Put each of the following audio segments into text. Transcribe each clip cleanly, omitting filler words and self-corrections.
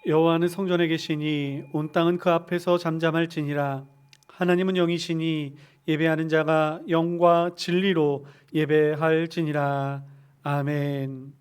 여호와는 성전에 계시니 온 땅은 그 앞에서 잠잠할지니라. 하나님은 영이시니 예배하는 자가 영과 진리로 예배할지니라. 아멘.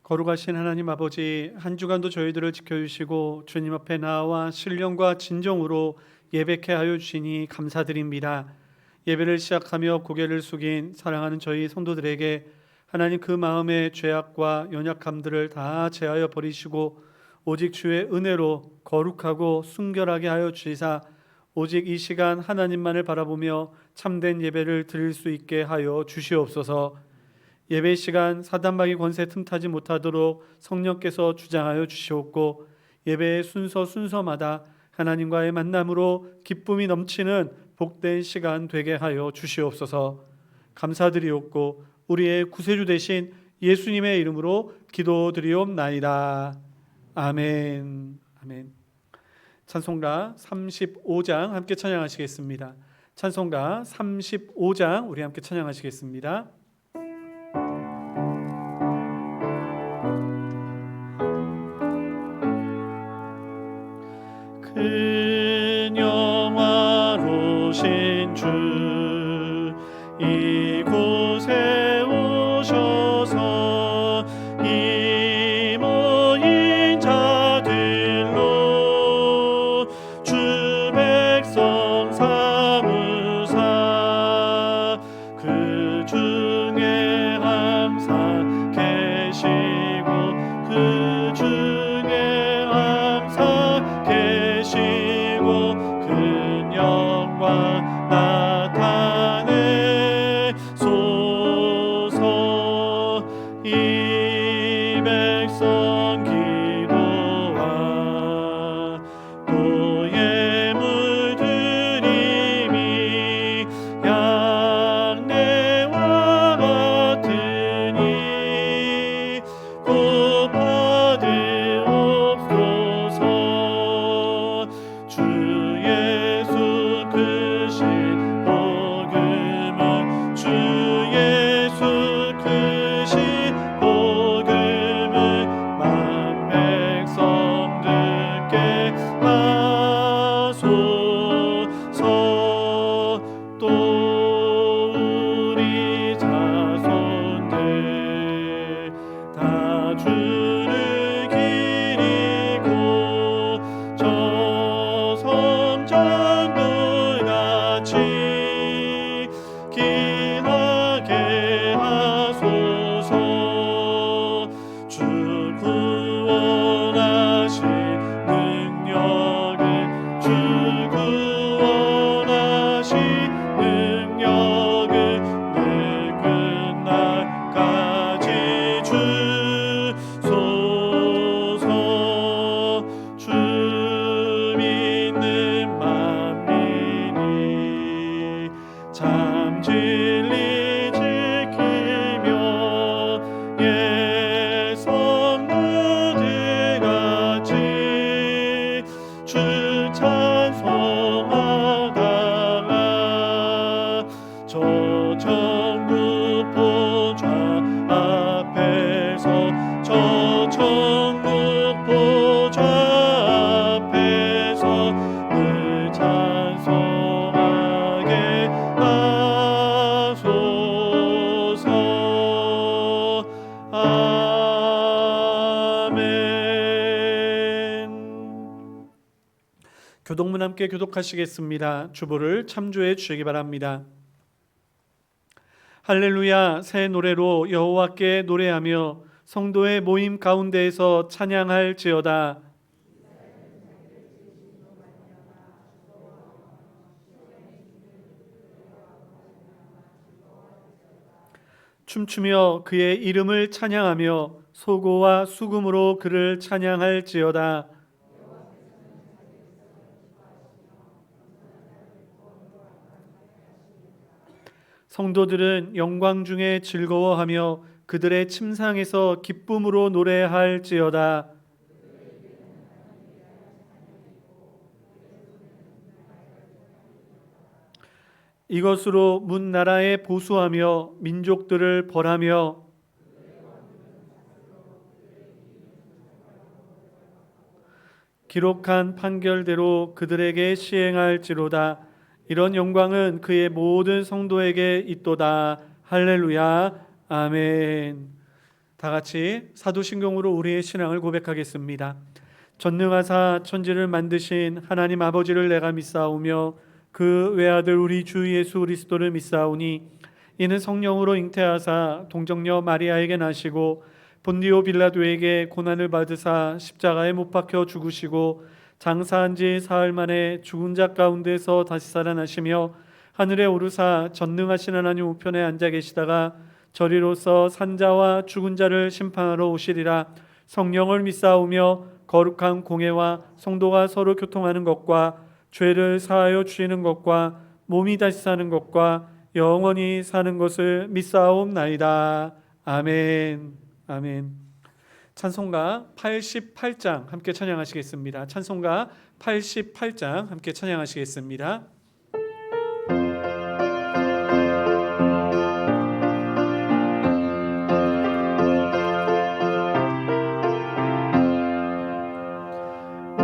거룩하신 하나님 아버지, 한 주간도 저희들을 지켜주시고 주님 앞에 나와 신령과 진정으로 예배케 하여 주시니 감사드립니다. 예배를 시작하며 고개를 숙인 사랑하는 저희 성도들에게 하나님 그 마음의 죄악과 연약함들을 다 제하여 버리시고 오직 주의 은혜로 거룩하고 순결하게 하여 주시사 오직 이 시간 하나님만을 바라보며 참된 예배를 드릴 수 있게 하여 주시옵소서. 예배 시간 사단마귀 권세 틈타지 못하도록 성령께서 주장하여 주시옵고 예배의 순서마다 하나님과의 만남으로 기쁨이 넘치는 복된 시간 되게 하여 주시옵소서. 감사드리옵고 우리의 구세주 되신 예수님의 이름으로 기도드리옵나이다. 아멘. 아멘. 찬송가 35장 함께 찬양하시겠습니다. 찬송가 35장 우리 함께 찬양하시겠습니다. 큰 영화로신 주 이곳에 오셔서 이 모인 자들로 주 백성 삼으사 그 중에 항상 계시고 그 중에 항상 계시고 큰 영광 나타내소서. 이 백성 기도와 또 예물 드림이 양내와 같으니 곧 받으옵소서. 주 예수 크신 복음을 주 예수 크신 복음을 만 백성 듣게 하소서. 또 우리 자손들 다 주를 기리고 저 성전들 같이 기하게 하소서. 주 구원하신 능력은 주 구원하신 능력은 늘 끝날까지 주소서. 주 믿는 만민이 참 진리 지키며 예 성도들 같이 주 찬송하다가 저 천국 보좌 앞에서 저 천국 보좌 앞에서 늘 찬송하게 하소서. 아멘. 교독문 함께 교독하시겠습니다. 주보를 참조해 주시기 바랍니다. 할렐루야. 새 노래로 여호와께 노래하며 성도의 모임 가운데에서 찬양할지어다. 춤추며 그의 이름을 찬양하며 소고와 수금으로 그를 찬양할지어다. 성도들은 영광 중에 즐거워하며 그들의 침상에서 기쁨으로 노래할지어다. 이것으로 문 나라에 보수하며 민족들을 벌하며 기록한 판결대로 그들에게 시행할지로다. 이런 영광은 그의 모든 성도에게 있도다. 할렐루야. 아멘. 다 같이 사도신경으로 우리의 신앙을 고백하겠습니다. 전능하사 천지를 만드신 하나님 아버지를 내가 믿사오며 그 외아들 우리 주 예수 그리스도를 믿사오니 이는 성령으로 잉태하사 동정녀 마리아에게 나시고 본디오 빌라도에게 고난을 받으사 십자가에 못 박혀 죽으시고 장사한 지 사흘 만에 죽은 자 가운데서 다시 살아나시며 하늘에 오르사 전능하신 하나님 우편에 앉아 계시다가 저리로서 산자와 죽은 자를 심판하러 오시리라. 성령을 믿사오며 거룩한 공회와 성도가 서로 교통하는 것과 죄를 사하여 주시는 것과 몸이 다시 사는 것과 영원히 사는 것을 믿사옵나이다. 아멘. 아멘. 찬송가 88장 함께 찬양하시겠습니다. 찬송가 88장 함께 찬양하시겠습니다.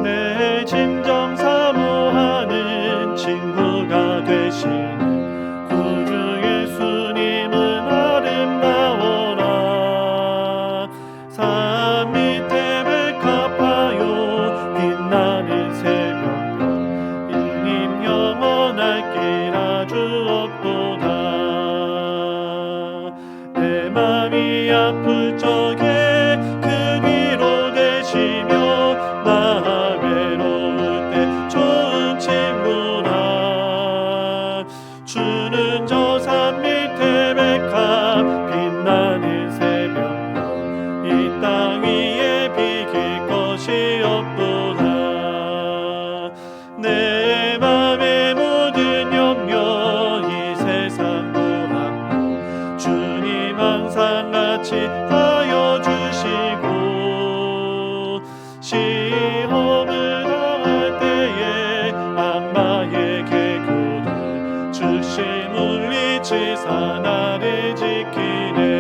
내 진정 사모하는 친구가 되시는 구주 예수님은 아름다워라. 산 밑에 백합하여 빛나는 새벽별 일님 영원할 길 아주 없도다. 내 맘이 아플 적에 그 위로 되시며 나 외로울 때 좋은 친구라. 주는 저 산 밑에 백합 빛나는 새벽별 이 땅 위에 비길 것이 없도다. 내 맘의 모든 염려 이 세상 고난도 주님 항상 같이 하여 주시고 시험을 당할 때에 악마의 개구들 주시 물리치사 나를 지키네.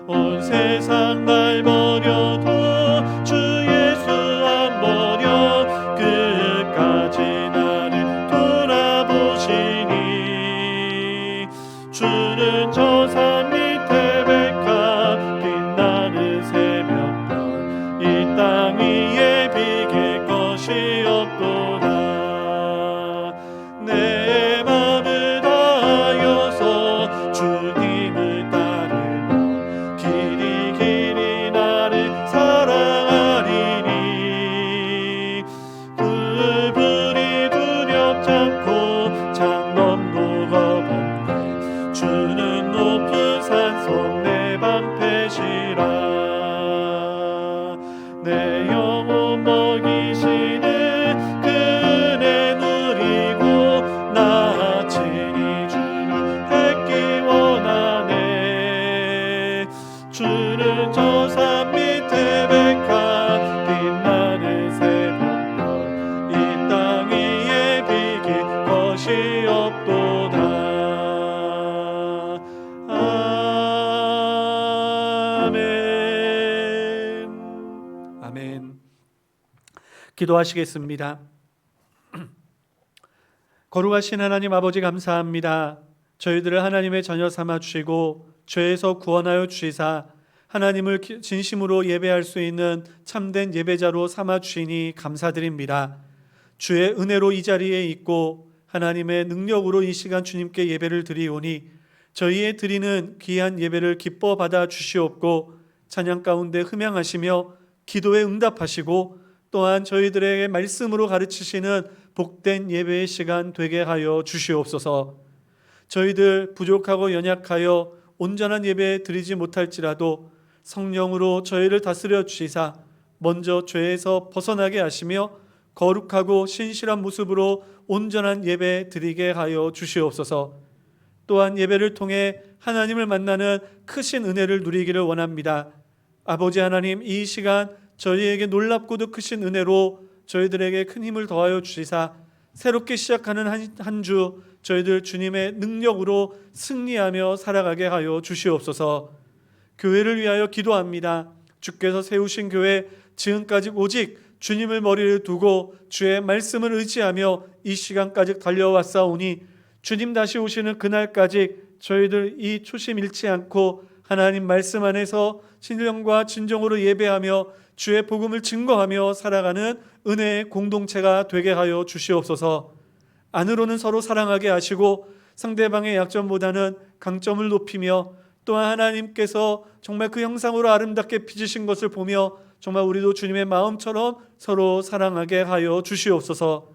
온 세상 날 버려도 주 예수 안 버려 끝까지 나를 돌아보시니. 주는 저 산 밑에 백합 빛나는 새벽별 이 땅 위에 비길 것이 없도다. 내 맘을 다하여서 주님을 따르며 길이 길이 나를 사랑하리니. 불이 두렵지 않고 장엄도 겁없네. 주는 높은 산속 내 방패시라. 내 영혼 먹이시는 그 은혜 누리고 나 친히 주를 뵙기 원하네. 주는 저 산 밑에 백합 빛나는 새벽별 이 땅 위에 비길 것이 없도다. 아멘. 아멘. 기도하시겠습니다. 거룩하신 하나님 아버지 감사합니다. 저희들을 하나님의 자녀 삼아 주시고 죄에서 구원하여 주시사 하나님을 진심으로 예배할 수 있는 참된 예배자로 삼아 주시니 감사드립니다. 주의 은혜로 이 자리에 있고 하나님의 능력으로 이 시간 주님께 예배를 드리오니 저희의 드리는 귀한 예배를 기뻐 받아 주시옵고 찬양 가운데 흠양하시며 기도에 응답하시고 또한 저희들에게 말씀으로 가르치시는 복된 예배의 시간 되게 하여 주시옵소서. 저희들 부족하고 연약하여 온전한 예배 드리지 못할지라도 성령으로 저희를 다스려 주시사 먼저 죄에서 벗어나게 하시며 거룩하고 신실한 모습으로 온전한 예배 드리게 하여 주시옵소서. 또한 예배를 통해 하나님을 만나는 크신 은혜를 누리기를 원합니다. 아버지 하나님, 이 시간 저희에게 놀랍고도 크신 은혜로 저희들에게 큰 힘을 더하여 주시사 새롭게 시작하는 한 주 저희들 주님의 능력으로 승리하며 살아가게 하여 주시옵소서. 교회를 위하여 기도합니다. 주께서 세우신 교회, 지금까지 오직 주님을 머리를 두고 주의 말씀을 의지하며 이 시간까지 달려왔사오니 주님 다시 오시는 그날까지 저희들 이 초심 잃지 않고 하나님 말씀 안에서 신령과 진정으로 예배하며 주의 복음을 증거하며 살아가는 은혜의 공동체가 되게 하여 주시옵소서. 안으로는 서로 사랑하게 하시고 상대방의 약점보다는 강점을 높이며 또한 하나님께서 정말 그 형상으로 아름답게 빚으신 것을 보며 정말 우리도 주님의 마음처럼 서로 사랑하게 하여 주시옵소서.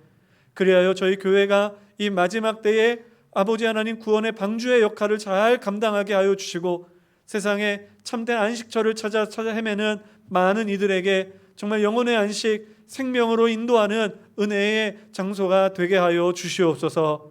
그리하여 저희 교회가 이 마지막 때에 아버지 하나님 구원의 방주의 역할을 잘 감당하게 하여 주시고 세상에 참된 안식처를 찾아 헤매는 많은 이들에게 정말 영혼의 안식, 생명으로 인도하는 은혜의 장소가 되게 하여 주시옵소서.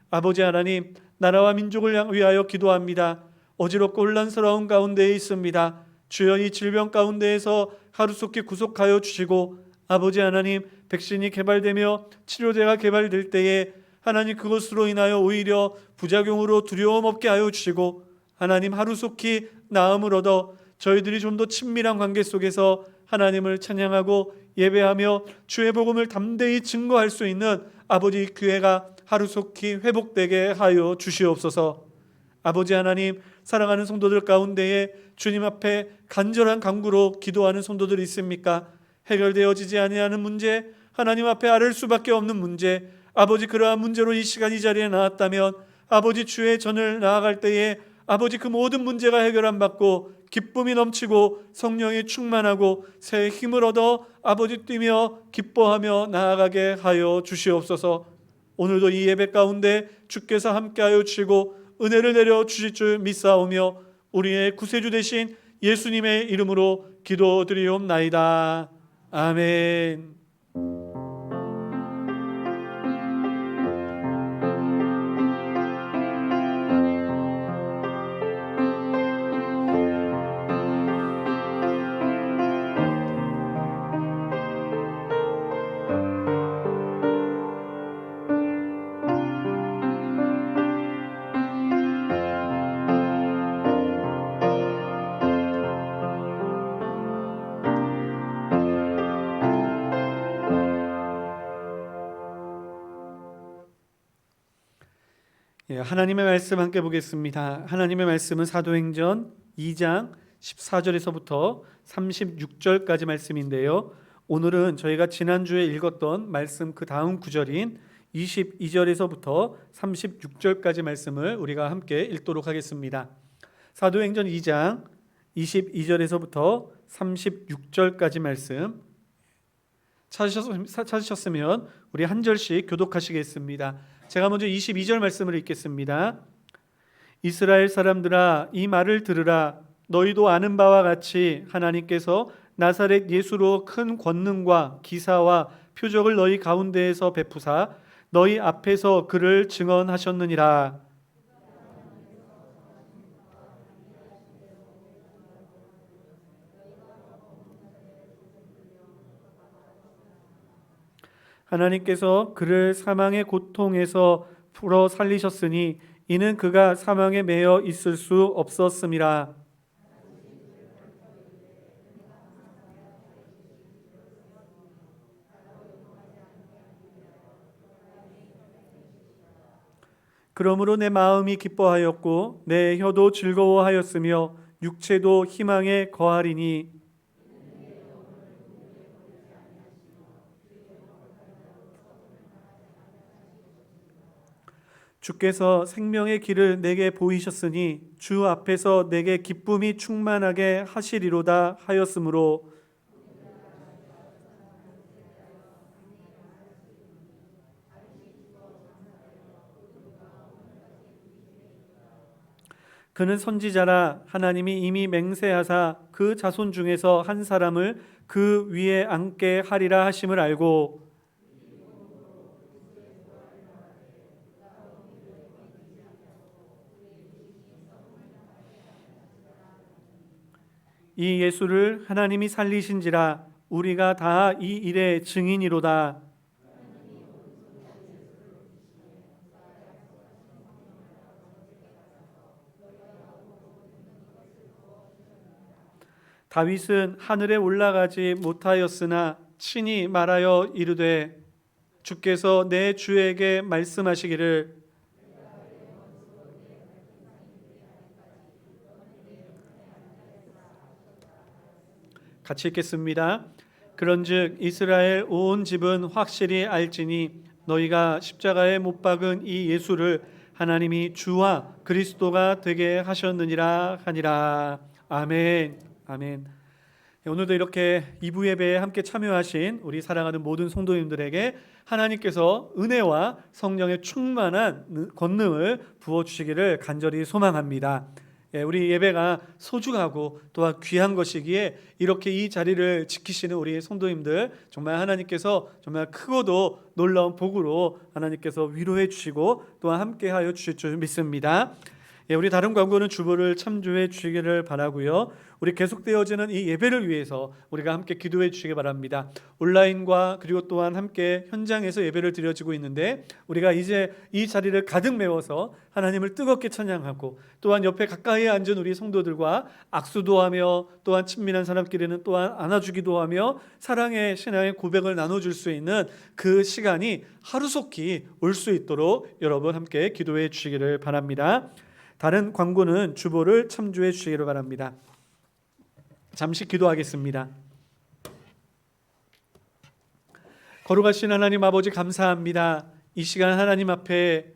아버지 하나님, 나라와 민족을 위하여 기도합니다. 어지럽고 혼란스러운 가운데에 있습니다. 주여, 이 질병 가운데에서 하루속히 구속하여 주시고 아버지 하나님, 백신이 개발되며 치료제가 개발될 때에 하나님 그것으로 인하여 오히려 부작용으로 두려움 없게 하여 주시고 하나님 하루속히 나음을 얻어 저희들이 좀 더 친밀한 관계 속에서 하나님을 찬양하고 예배하며 주의 복음을 담대히 증거할 수 있는 아버지 교회가 하루속히 회복되게 하여 주시옵소서. 아버지 하나님, 사랑하는 성도들 가운데에 주님 앞에 간절한 간구로 기도하는 성도들이 있습니까? 해결되어지지 아니하는 문제, 하나님 앞에 아뢰을 수밖에 없는 문제, 아버지 그러한 문제로 이 시간 이 자리에 나왔다면 아버지 주의 전을 나아갈 때에 아버지 그 모든 문제가 해결 안 받고 기쁨이 넘치고 성령이 충만하고 새 힘을 얻어 아버지 뛰며 기뻐하며 나아가게 하여 주시옵소서. 오늘도 이 예배 가운데 주께서 함께하여 주시고 은혜를 내려 주실 줄 믿사오며 우리의 구세주 되신 예수님의 이름으로 기도드리옵나이다. 아멘. 하나님의 말씀 함께 보겠습니다. 하나님의 말씀은 사도행전 2장 14절에서부터 36절까지 말씀인데요. 오늘은 저희가 지난주에 읽었던 말씀 그 다음 구절인 22절에서부터 36절까지 말씀을 우리가 함께 읽도록 하겠습니다. 사도행전 2장 22절에서부터 36절까지 말씀 찾으셨으면 우리 한 절씩 교독하시겠습니다. 제가 먼저 22절 말씀을 읽겠습니다. 이스라엘 사람들아, 이 말을 들으라. 너희도 아는 바와 같이 하나님께서 나사렛 예수로 큰 권능과 기사와 표적을 너희 가운데에서 베푸사 너희 앞에서 그를 증언하셨느니라. 하나님께서 그를 사망의 고통에서 풀어 살리셨으니 이는 그가 사망에 매여 있을 수 없었음이라. 그러므로 내 마음이 기뻐하였고 내 혀도 즐거워하였으며 육체도 희망에 거하리니 주께서 생명의 길을 내게 보이셨으니 주 앞에서 내게 기쁨이 충만하게 하시리로다 하였으므로 그는 선지자라 하나님이 이미 맹세하사 그 자손 중에서 한 사람을 그 위에 앉게 하리라 하심을 알고 이 예수를 하나님이 살리신지라 우리가 다 이 일의 증인이로다. 다윗은 하늘에 올라가지 못하였으나 친히 말하여 이르되 주께서 내 주에게 말씀하시기를 같이 읽겠습니다. 그런즉 이스라엘 온 집은 확실히 알지니 너희가 십자가에 못 박은 이 예수를 하나님이 주와 그리스도가 되게 하셨느니라 하니라. 아멘. 아멘. 오늘도 이렇게 2부 예배에 함께 참여하신 우리 사랑하는 모든 성도님들에게 하나님께서 은혜와 성령의 충만한 권능을 부어주시기를 간절히 소망합니다. 우리 예배가 소중하고 또한 귀한 것이기에 이렇게 이 자리를 지키시는 우리 성도님들 정말 하나님께서 정말 크고도 놀라운 복으로 하나님께서 위로해 주시고 또한 함께하여 주실 줄 믿습니다. 우리 다른 광고는 주보를 참조해 주시기를 바라고요. 우리 계속되어지는 이 예배를 위해서 우리가 함께 기도해 주시기 바랍니다. 온라인과 그리고 또한 함께 현장에서 예배를 드려지고 있는데 우리가 이제 이 자리를 가득 메워서 하나님을 뜨겁게 찬양하고 또한 옆에 가까이에 앉은 우리 성도들과 악수도 하며 또한 친밀한 사람끼리는 또한 안아주기도 하며 사랑의 신앙의 고백을 나눠줄 수 있는 그 시간이 하루속히 올 수 있도록 여러분 함께 기도해 주시기를 바랍니다. 다른 광고는 주보를 참조해 주시기를 바랍니다. 잠시 기도하겠습니다. 거룩하신 하나님 아버지 감사합니다. 이 시간 하나님 앞에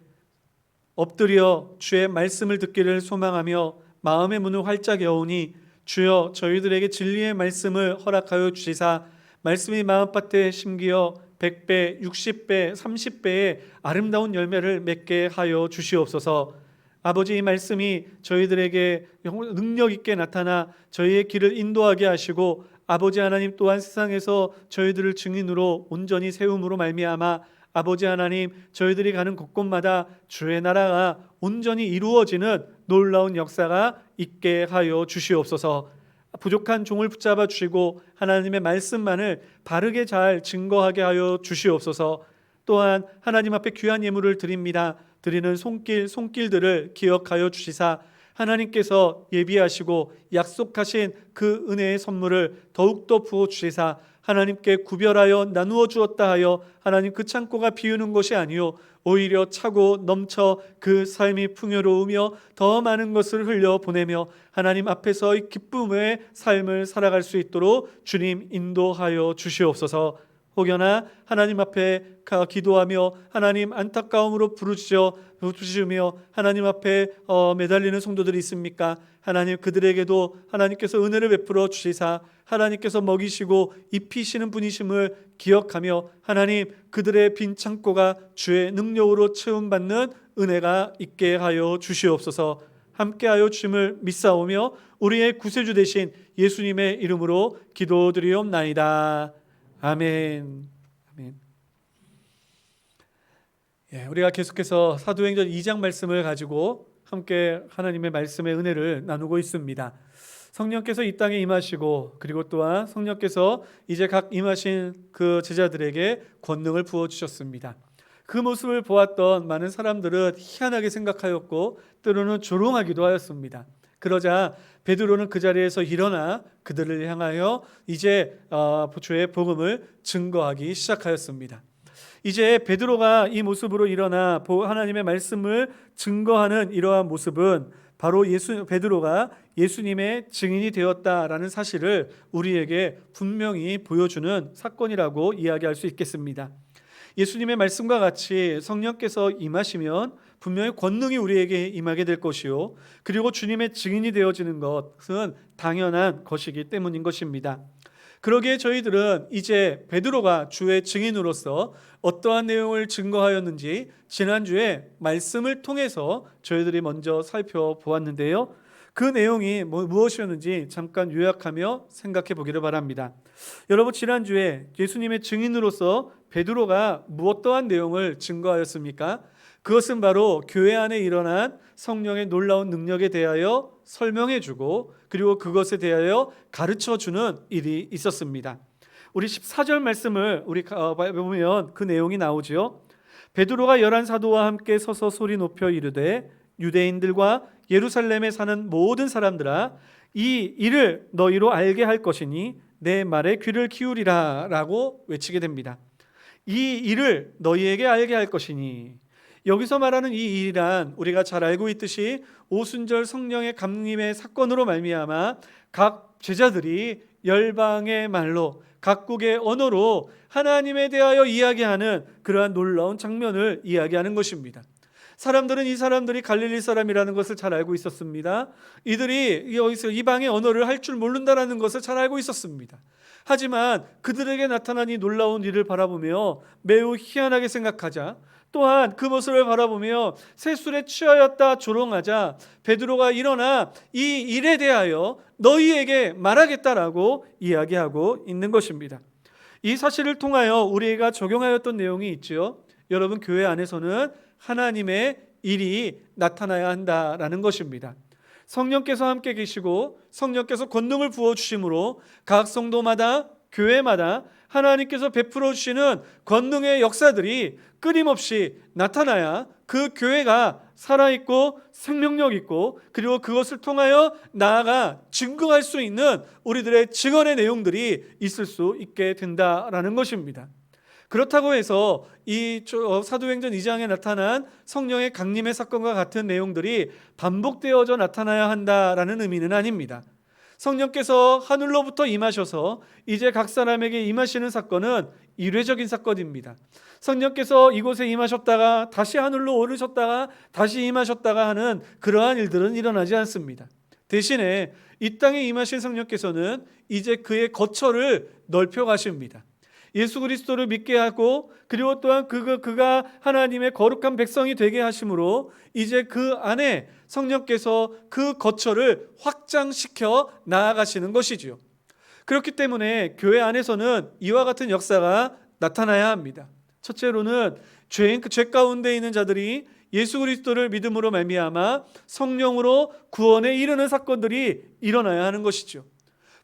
엎드려 주의 말씀을 듣기를 소망하며 마음의 문을 활짝 여오니 주여 저희들에게 진리의 말씀을 허락하여 주시사 말씀이 마음밭에 심기어 100배, 60배, 30배의 아름다운 열매를 맺게 하여 주시옵소서. 아버지 이 말씀이 저희들에게 능력 있게 나타나 저희의 길을 인도하게 하시고 아버지 하나님 또한 세상에서 저희들을 증인으로 온전히 세움으로 말미암아 아버지 하나님 저희들이 가는 곳곳마다 주의 나라가 온전히 이루어지는 놀라운 역사가 있게 하여 주시옵소서. 부족한 종을 붙잡아 주시고 하나님의 말씀만을 바르게 잘 증거하게 하여 주시옵소서. 또한 하나님 앞에 귀한 예물을 드립니다. 드리는 손길들을 기억하여 주시사 하나님께서 예비하시고 약속하신 그 은혜의 선물을 더욱더 부어 주시사 하나님께 구별하여 나누어 주었다 하여 하나님 그 창고가 비우는 것이 아니요 오히려 차고 넘쳐 그 삶이 풍요로우며 더 많은 것을 흘려보내며 하나님 앞에서 이 기쁨의 삶을 살아갈 수 있도록 주님 인도하여 주시옵소서. 혹여나 하나님 앞에 기도하며 하나님 안타까움으로 부르짖으며 하나님 앞에 매달리는 성도들이 있습니까? 하나님 그들에게도 하나님께서 은혜를 베풀어 주시사 하나님께서 먹이시고 입히시는 분이심을 기억하며 하나님 그들의 빈 창고가 주의 능력으로 채움받는 은혜가 있게 하여 주시옵소서. 함께하여 주심을 믿사오며 우리의 구세주 되신 예수님의 이름으로 기도드리옵나이다. 아멘. 아멘. 우리가 계속해서 사도행전 2장 말씀을 가지고 함께 하나님의 말씀의 은혜를 나누고 있습니다. 성령께서 이 땅에 임하시고 그리고 또한 성령께서 이제 각 임하신 그 제자들에게 권능을 부어 주셨습니다. 그 모습을 보았던 많은 사람들은 희한하게 생각하였고 때로는 조롱하기도 하였습니다. 그러자 베드로는 그 자리에서 일어나 그들을 향하여 이제 주의 복음을 증거하기 시작하였습니다. 이제 베드로가 이 모습으로 일어나 하나님의 말씀을 증거하는 이러한 모습은 바로 베드로가 예수님의 증인이 되었다라는 사실을 우리에게 분명히 보여주는 사건이라고 이야기할 수 있겠습니다. 예수님의 말씀과 같이 성령께서 임하시면 분명히 권능이 우리에게 임하게 될 것이요 그리고 주님의 증인이 되어지는 것은 당연한 것이기 때문인 것입니다. 그러기에 저희들은 이제 베드로가 주의 증인으로서 어떠한 내용을 증거하였는지 지난주에 말씀을 통해서 저희들이 먼저 살펴보았는데요. 그 내용이 무엇이었는지 잠깐 요약하며 생각해 보기를 바랍니다. 여러분, 지난주에 예수님의 증인으로서 베드로가 어떠한 내용을 증거하였습니까? 그것은 바로 교회 안에 일어난 성령의 놀라운 능력에 대하여 설명해 주고 그리고 그것에 대하여 가르쳐 주는 일이 있었습니다. 우리 14절 말씀을 우리 보면 그 내용이 나오지요. 베드로가 11 사도와 함께 서서 소리 높여 이르되 유대인들과 예루살렘에 사는 모든 사람들아, 이 일을 너희로 알게 할 것이니 내 말에 귀를 기울이라 라고 외치게 됩니다. 이 일을 너희에게 알게 할 것이니, 여기서 말하는 이 일이란 우리가 잘 알고 있듯이 오순절 성령의 감림의 사건으로 말미암아 각 제자들이 열방의 말로 각국의 언어로 하나님에 대하여 이야기하는 그러한 놀라운 장면을 이야기하는 것입니다. 사람들은 이 사람들이 갈릴리 사람이라는 것을 잘 알고 있었습니다. 이들이 여기서 이방의 언어를 할 줄 모른다는 것을 잘 알고 있었습니다. 하지만 그들에게 나타난 이 놀라운 일을 바라보며 매우 희한하게 생각하자, 또한 그 모습을 바라보며 세술에 취하였다 조롱하자 베드로가 일어나 이 일에 대하여 너희에게 말하겠다라고 이야기하고 있는 것입니다. 이 사실을 통하여 우리가 적용하였던 내용이 있죠. 여러분, 교회 안에서는 하나님의 일이 나타나야 한다라는 것입니다. 성령께서 함께 계시고 성령께서 권능을 부어주심으로 각 성도마다 교회마다 하나님께서 베풀어 주시는 권능의 역사들이 끊임없이 나타나야 그 교회가 살아있고 생명력 있고 그리고 그것을 통하여 나아가 증거할 수 있는 우리들의 증언의 내용들이 있을 수 있게 된다라는 것입니다. 그렇다고 해서 이 사도행전 2장에 나타난 성령의 강림의 사건과 같은 내용들이 반복되어져 나타나야 한다라는 의미는 아닙니다. 성령께서 하늘로부터 임하셔서 이제 각 사람에게 임하시는 사건은 일회적인 사건입니다. 성령께서 이곳에 임하셨다가 다시 하늘로 오르셨다가 다시 임하셨다가 하는 그러한 일들은 일어나지 않습니다. 대신에 이 땅에 임하신 성령께서는 이제 그의 거처를 넓혀 가십니다. 예수 그리스도를 믿게 하고 그리고 또한 그가 하나님의 거룩한 백성이 되게 하심으로 이제 그 안에 성령께서 그 거처를 확장시켜 나아가시는 것이지요. 그렇기 때문에 교회 안에서는 이와 같은 역사가 나타나야 합니다. 첫째로는 죄 가운데 있는 자들이 예수 그리스도를 믿음으로 말미암아 성령으로 구원에 이르는 사건들이 일어나야 하는 것이죠.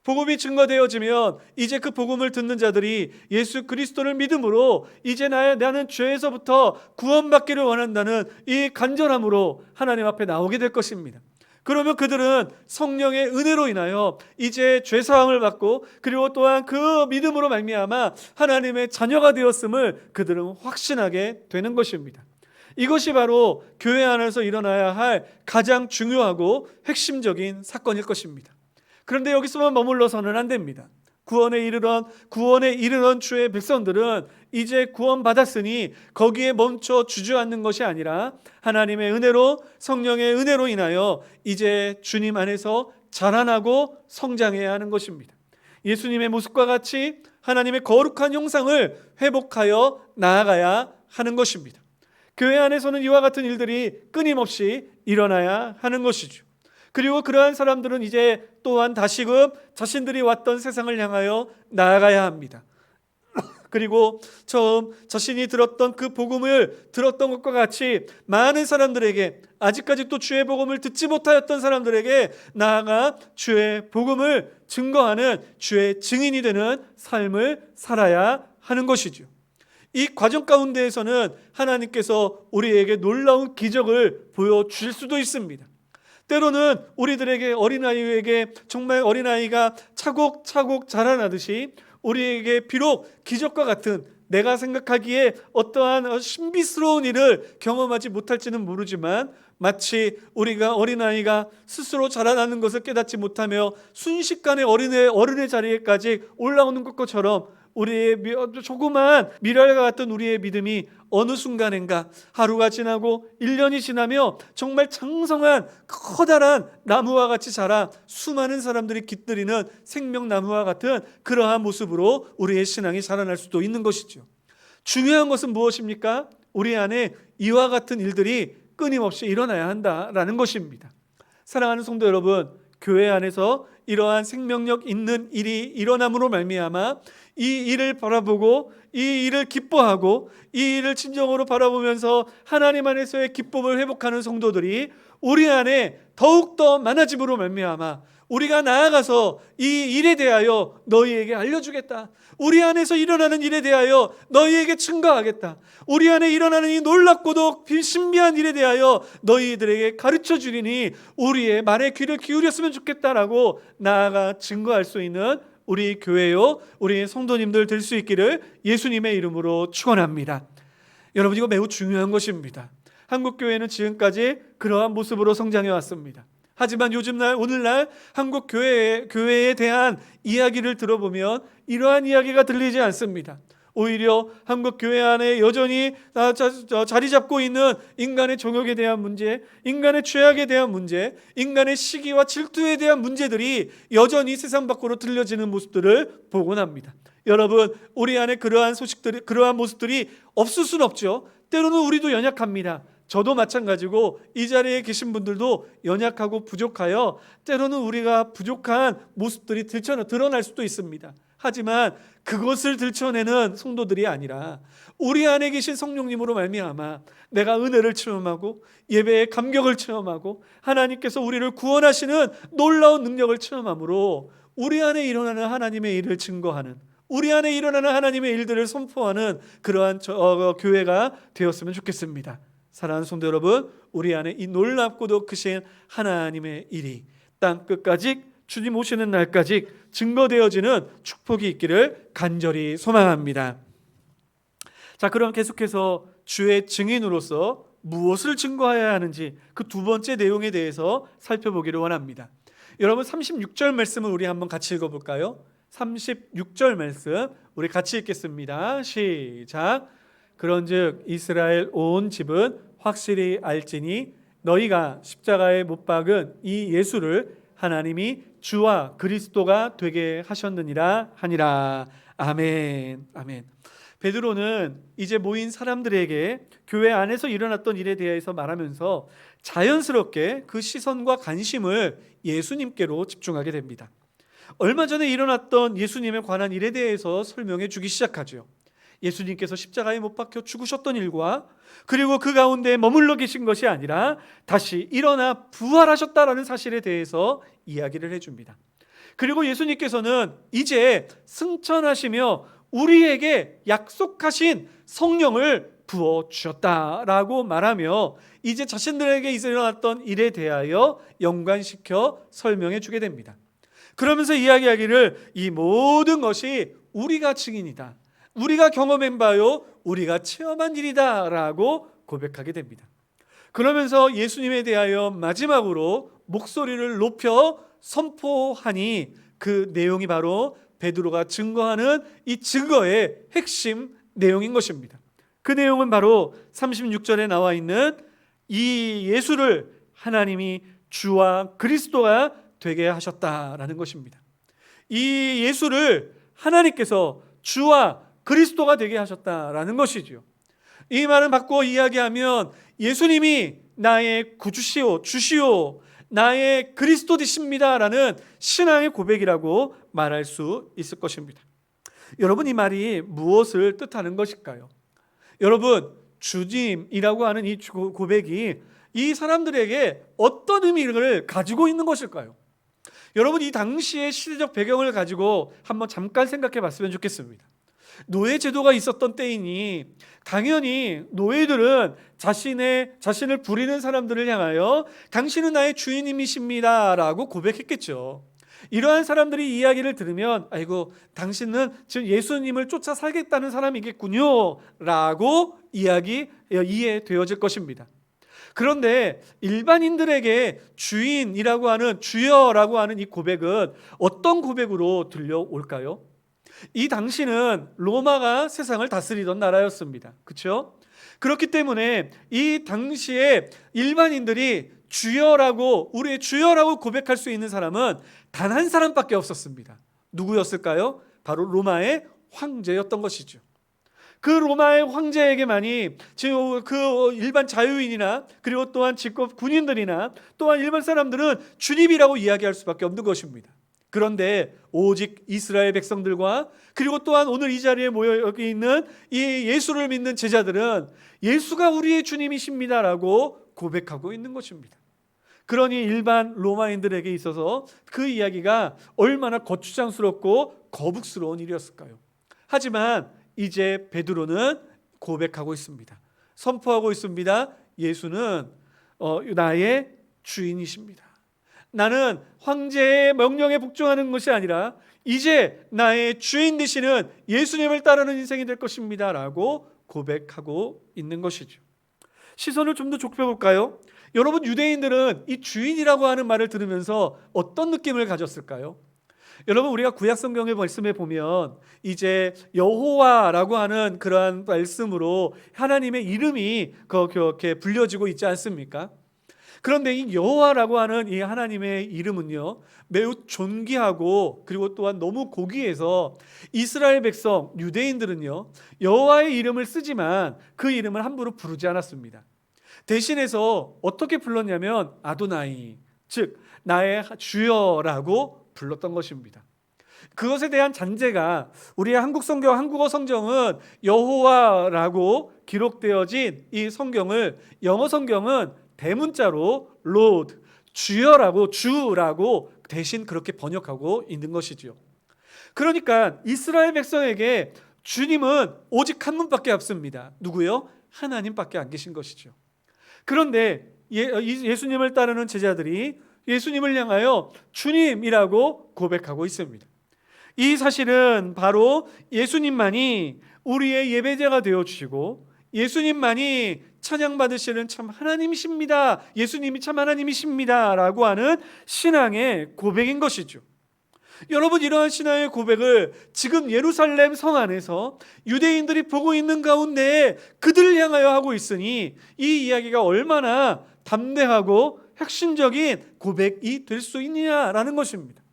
복음이 증거되어지면 이제 그 복음을 듣는 자들이 예수 그리스도를 믿음으로 이제 나는 죄에서부터 구원받기를 원한다는 이 간절함으로 하나님 앞에 나오게 될 것입니다. 그러면 그들은 성령의 은혜로 인하여 이제 죄사함을 받고 그리고 또한 그 믿음으로 말미암아 하나님의 자녀가 되었음을 그들은 확신하게 되는 것입니다. 이것이 바로 교회 안에서 일어나야 할 가장 중요하고 핵심적인 사건일 것입니다. 그런데 여기서만 머물러서는 안 됩니다. 구원에 이르던 주의 백성들은 이제 구원받았으니 거기에 멈춰 주저앉는 것이 아니라 하나님의 은혜로 성령의 은혜로 인하여 이제 주님 안에서 자라나고 성장해야 하는 것입니다. 예수님의 모습과 같이 하나님의 거룩한 형상을 회복하여 나아가야 하는 것입니다. 교회 안에서는 이와 같은 일들이 끊임없이 일어나야 하는 것이죠. 그리고 그러한 사람들은 이제 또한 다시금 자신들이 왔던 세상을 향하여 나아가야 합니다. 그리고 처음 자신이 들었던 그 복음을 들었던 것과 같이 많은 사람들에게, 아직까지 또 주의 복음을 듣지 못하였던 사람들에게 나아가 주의 복음을 증거하는 주의 증인이 되는 삶을 살아야 하는 것이죠. 이 과정 가운데에서는 하나님께서 우리에게 놀라운 기적을 보여주실 수도 있습니다. 때로는 우리들에게 어린아이에게 정말 어린아이가 차곡차곡 자라나듯이 우리에게 비록 기적과 같은, 내가 생각하기에 어떠한 신비스러운 일을 경험하지 못할지는 모르지만 마치 우리가 어린아이가 스스로 자라나는 것을 깨닫지 못하며 순식간에 어른의 자리에까지 올라오는 것처럼 우리의 조그만 미랄과 같은 우리의 믿음이 어느 순간인가 하루가 지나고 1년이 지나며 정말 장성한 커다란 나무와 같이 자라 수많은 사람들이 깃들이는 생명나무와 같은 그러한 모습으로 우리의 신앙이 자라날 수도 있는 것이죠. 중요한 것은 무엇입니까? 우리 안에 이와 같은 일들이 끊임없이 일어나야 한다라는 것입니다. 사랑하는 성도 여러분, 교회 안에서 이러한 생명력 있는 일이 일어남으로 말미암아 이 일을 바라보고 이 일을 기뻐하고 이 일을 진정으로 바라보면서 하나님 안에서의 기쁨을 회복하는 성도들이 우리 안에 더욱더 많아짐으로 말미암아 우리가 나아가서 이 일에 대하여 너희에게 알려주겠다. 우리 안에서 일어나는 일에 대하여 너희에게 증거하겠다. 우리 안에 일어나는 이 놀랍고도 신비한 일에 대하여 너희들에게 가르쳐 주리니 우리의 말에 귀를 기울였으면 좋겠다라고 나아가 증거할 수 있는 우리 교회요, 우리 성도님들 될 수 있기를 예수님의 이름으로 축원합니다. 여러분, 이거 매우 중요한 것입니다. 한국 교회는 지금까지 그러한 모습으로 성장해 왔습니다. 하지만 오늘날 한국 교회에 대한 이야기를 들어보면 이러한 이야기가 들리지 않습니다. 오히려 한국 교회 안에 여전히 자리 잡고 있는 인간의 정욕에 대한 문제, 인간의 죄악에 대한 문제, 인간의 시기와 질투에 대한 문제들이 여전히 세상 밖으로 들려지는 모습들을 보곤 합니다. 여러분, 우리 안에 그러한 모습들이 없을 수는 없죠. 때로는 우리도 연약합니다. 저도 마찬가지고 이 자리에 계신 분들도 연약하고 부족하여 때로는 우리가 부족한 모습들이 드러날 수도 있습니다. 하지만 그것을 들춰내는 성도들이 아니라 우리 안에 계신 성령님으로 말미암아 내가 은혜를 체험하고 예배의 감격을 체험하고 하나님께서 우리를 구원하시는 놀라운 능력을 체험함으로 우리 안에 일어나는 하나님의 일을 증거하는, 우리 안에 일어나는 하나님의 일들을 선포하는 그러한 교회가 되었으면 좋겠습니다. 사랑하는 성도 여러분, 우리 안에 이 놀랍고도 크신 하나님의 일이 땅 끝까지 주님 오시는 날까지 증거되어지는 축복이 있기를 간절히 소망합니다. 자, 그럼 계속해서 주의 증인으로서 무엇을 증거해야 하는지 그 두 번째 내용에 대해서 살펴보기를 원합니다. 여러분, 36절 말씀을 우리 한번 같이 읽어볼까요? 36절 말씀 우리 같이 읽겠습니다. 시작. 그런즉 이스라엘 온 집은 확실히 알지니 너희가 십자가에 못 박은 이 예수를 하나님이 주와 그리스도가 되게 하셨느니라 하니라. 아멘. 아멘. 베드로는 이제 모인 사람들에게 교회 안에서 일어났던 일에 대해서 말하면서 자연스럽게 그 시선과 관심을 예수님께로 집중하게 됩니다. 얼마 전에 일어났던 예수님에 관한 일에 대해서 설명해 주기 시작하죠. 예수님께서 십자가에 못 박혀 죽으셨던 일과 그리고 그 가운데 머물러 계신 것이 아니라 다시 일어나 부활하셨다라는 사실에 대해서 이야기를 해줍니다. 그리고 예수님께서는 이제 승천하시며 우리에게 약속하신 성령을 부어주셨다라고 말하며 이제 자신들에게 일어났던 일에 대하여 연관시켜 설명해 주게 됩니다. 그러면서 이야기하기를 이 모든 것이 우리가 증인이다, 우리가 경험한 바요, 우리가 체험한 일이다 라고 고백하게 됩니다. 그러면서 예수님에 대하여 마지막으로 목소리를 높여 선포하니 그 내용이 바로 베드로가 증거하는 이 증거의 핵심 내용인 것입니다. 그 내용은 바로 36절에 나와 있는 이 예수를 하나님이 주와 그리스도가 되게 하셨다라는 것입니다. 이 예수를 하나님께서 주와 그리스도가 되게 하셨다라는 것이죠. 이 말을 바꿔 이야기하면 예수님이 나의 구주시오, 주시오, 나의 그리스도 되십니다라는 신앙의 고백이라고 말할 수 있을 것입니다. 여러분, 이 말이 무엇을 뜻하는 것일까요? 여러분, 주님이라고 하는 이 고백이 이 사람들에게 어떤 의미를 가지고 있는 것일까요? 여러분, 이 당시의 시대적 배경을 가지고 한번 잠깐 생각해 봤으면 좋겠습니다. 노예 제도가 있었던 때이니 당연히 노예들은 자신을 부리는 사람들을 향하여 당신은 나의 주인님이십니다 라고 고백했겠죠. 이러한 사람들이 이야기를 들으면 아이고, 당신은 지금 예수님을 쫓아 살겠다는 사람이겠군요 라고 이해되어질 것입니다. 그런데 일반인들에게 주인이라고 하는, 주여라고 하는 이 고백은 어떤 고백으로 들려올까요? 이 당시는 로마가 세상을 다스리던 나라였습니다. 그렇죠? 그렇기 때문에 이 당시에 일반인들이 주여라고, 우리의 주여라고 고백할 수 있는 사람은 단 한 사람밖에 없었습니다. 누구였을까요? 바로 로마의 황제였던 것이죠. 그 로마의 황제에게만이 그 일반 자유인이나 그리고 또한 직업 군인들이나 또한 일반 사람들은 주님이라고 이야기할 수밖에 없는 것입니다. 그런데 오직 이스라엘 백성들과 그리고 또한 오늘 이 자리에 모여 여기 있는 이 예수를 믿는 제자들은 예수가 우리의 주님이십니다라고 고백하고 있는 것입니다. 그러니 일반 로마인들에게 있어서 그 이야기가 얼마나 거추장스럽고 거북스러운 일이었을까요? 하지만 이제 베드로는 고백하고 있습니다. 선포하고 있습니다. 예수는 나의 주인이십니다. 나는 황제의 명령에 복종하는 것이 아니라 이제 나의 주인 되시는 예수님을 따르는 인생이 될 것입니다 라고 고백하고 있는 것이죠. 시선을 좀 더 좁혀볼까요? 여러분, 유대인들은 이 주인이라고 하는 말을 들으면서 어떤 느낌을 가졌을까요? 여러분, 우리가 구약 성경의 말씀에 보면 이제 여호와라고 하는 그러한 말씀으로 하나님의 이름이 그렇게 불려지고 있지 않습니까? 그런데 이 여호와라고 하는 이 하나님의 이름은요, 매우 존귀하고 그리고 또한 너무 고귀해서 이스라엘 백성 유대인들은요, 여호와의 이름을 쓰지만 그 이름을 함부로 부르지 않았습니다. 대신해서 어떻게 불렀냐면 아도나이, 즉 나의 주여라고 불렀던 것입니다. 그것에 대한 잔재가 우리의 한국어 성경은 여호와라고 기록되어진 이 성경을 영어 성경은 대문자로 Lord, 주라고 대신 그렇게 번역하고 있는 것이지요. 그러니까 이스라엘 백성에게 주님은 오직 한 분밖에 없습니다. 누구요? 하나님밖에 안 계신 것이죠. 그런데 예수님을 따르는 제자들이 예수님을 향하여 주님이라고 고백하고 있습니다. 이 사실은 바로 예수님만이 우리의 예배자가 되어주시고 예수님만이 찬양받으시는 참 하나님이십니다, 예수님이 참 하나님이십니다 라고 하는 신앙의 고백인 것이죠. 여러분, 이러한 신앙의 고백을 지금 예루살렘 성 안에서 유대인들이 보고 있는 가운데 그들을 향하여 하고 있으니 이 이야기가 얼마나 담대하고 핵심적인 고백이 될 수 있느냐라는 것입니다.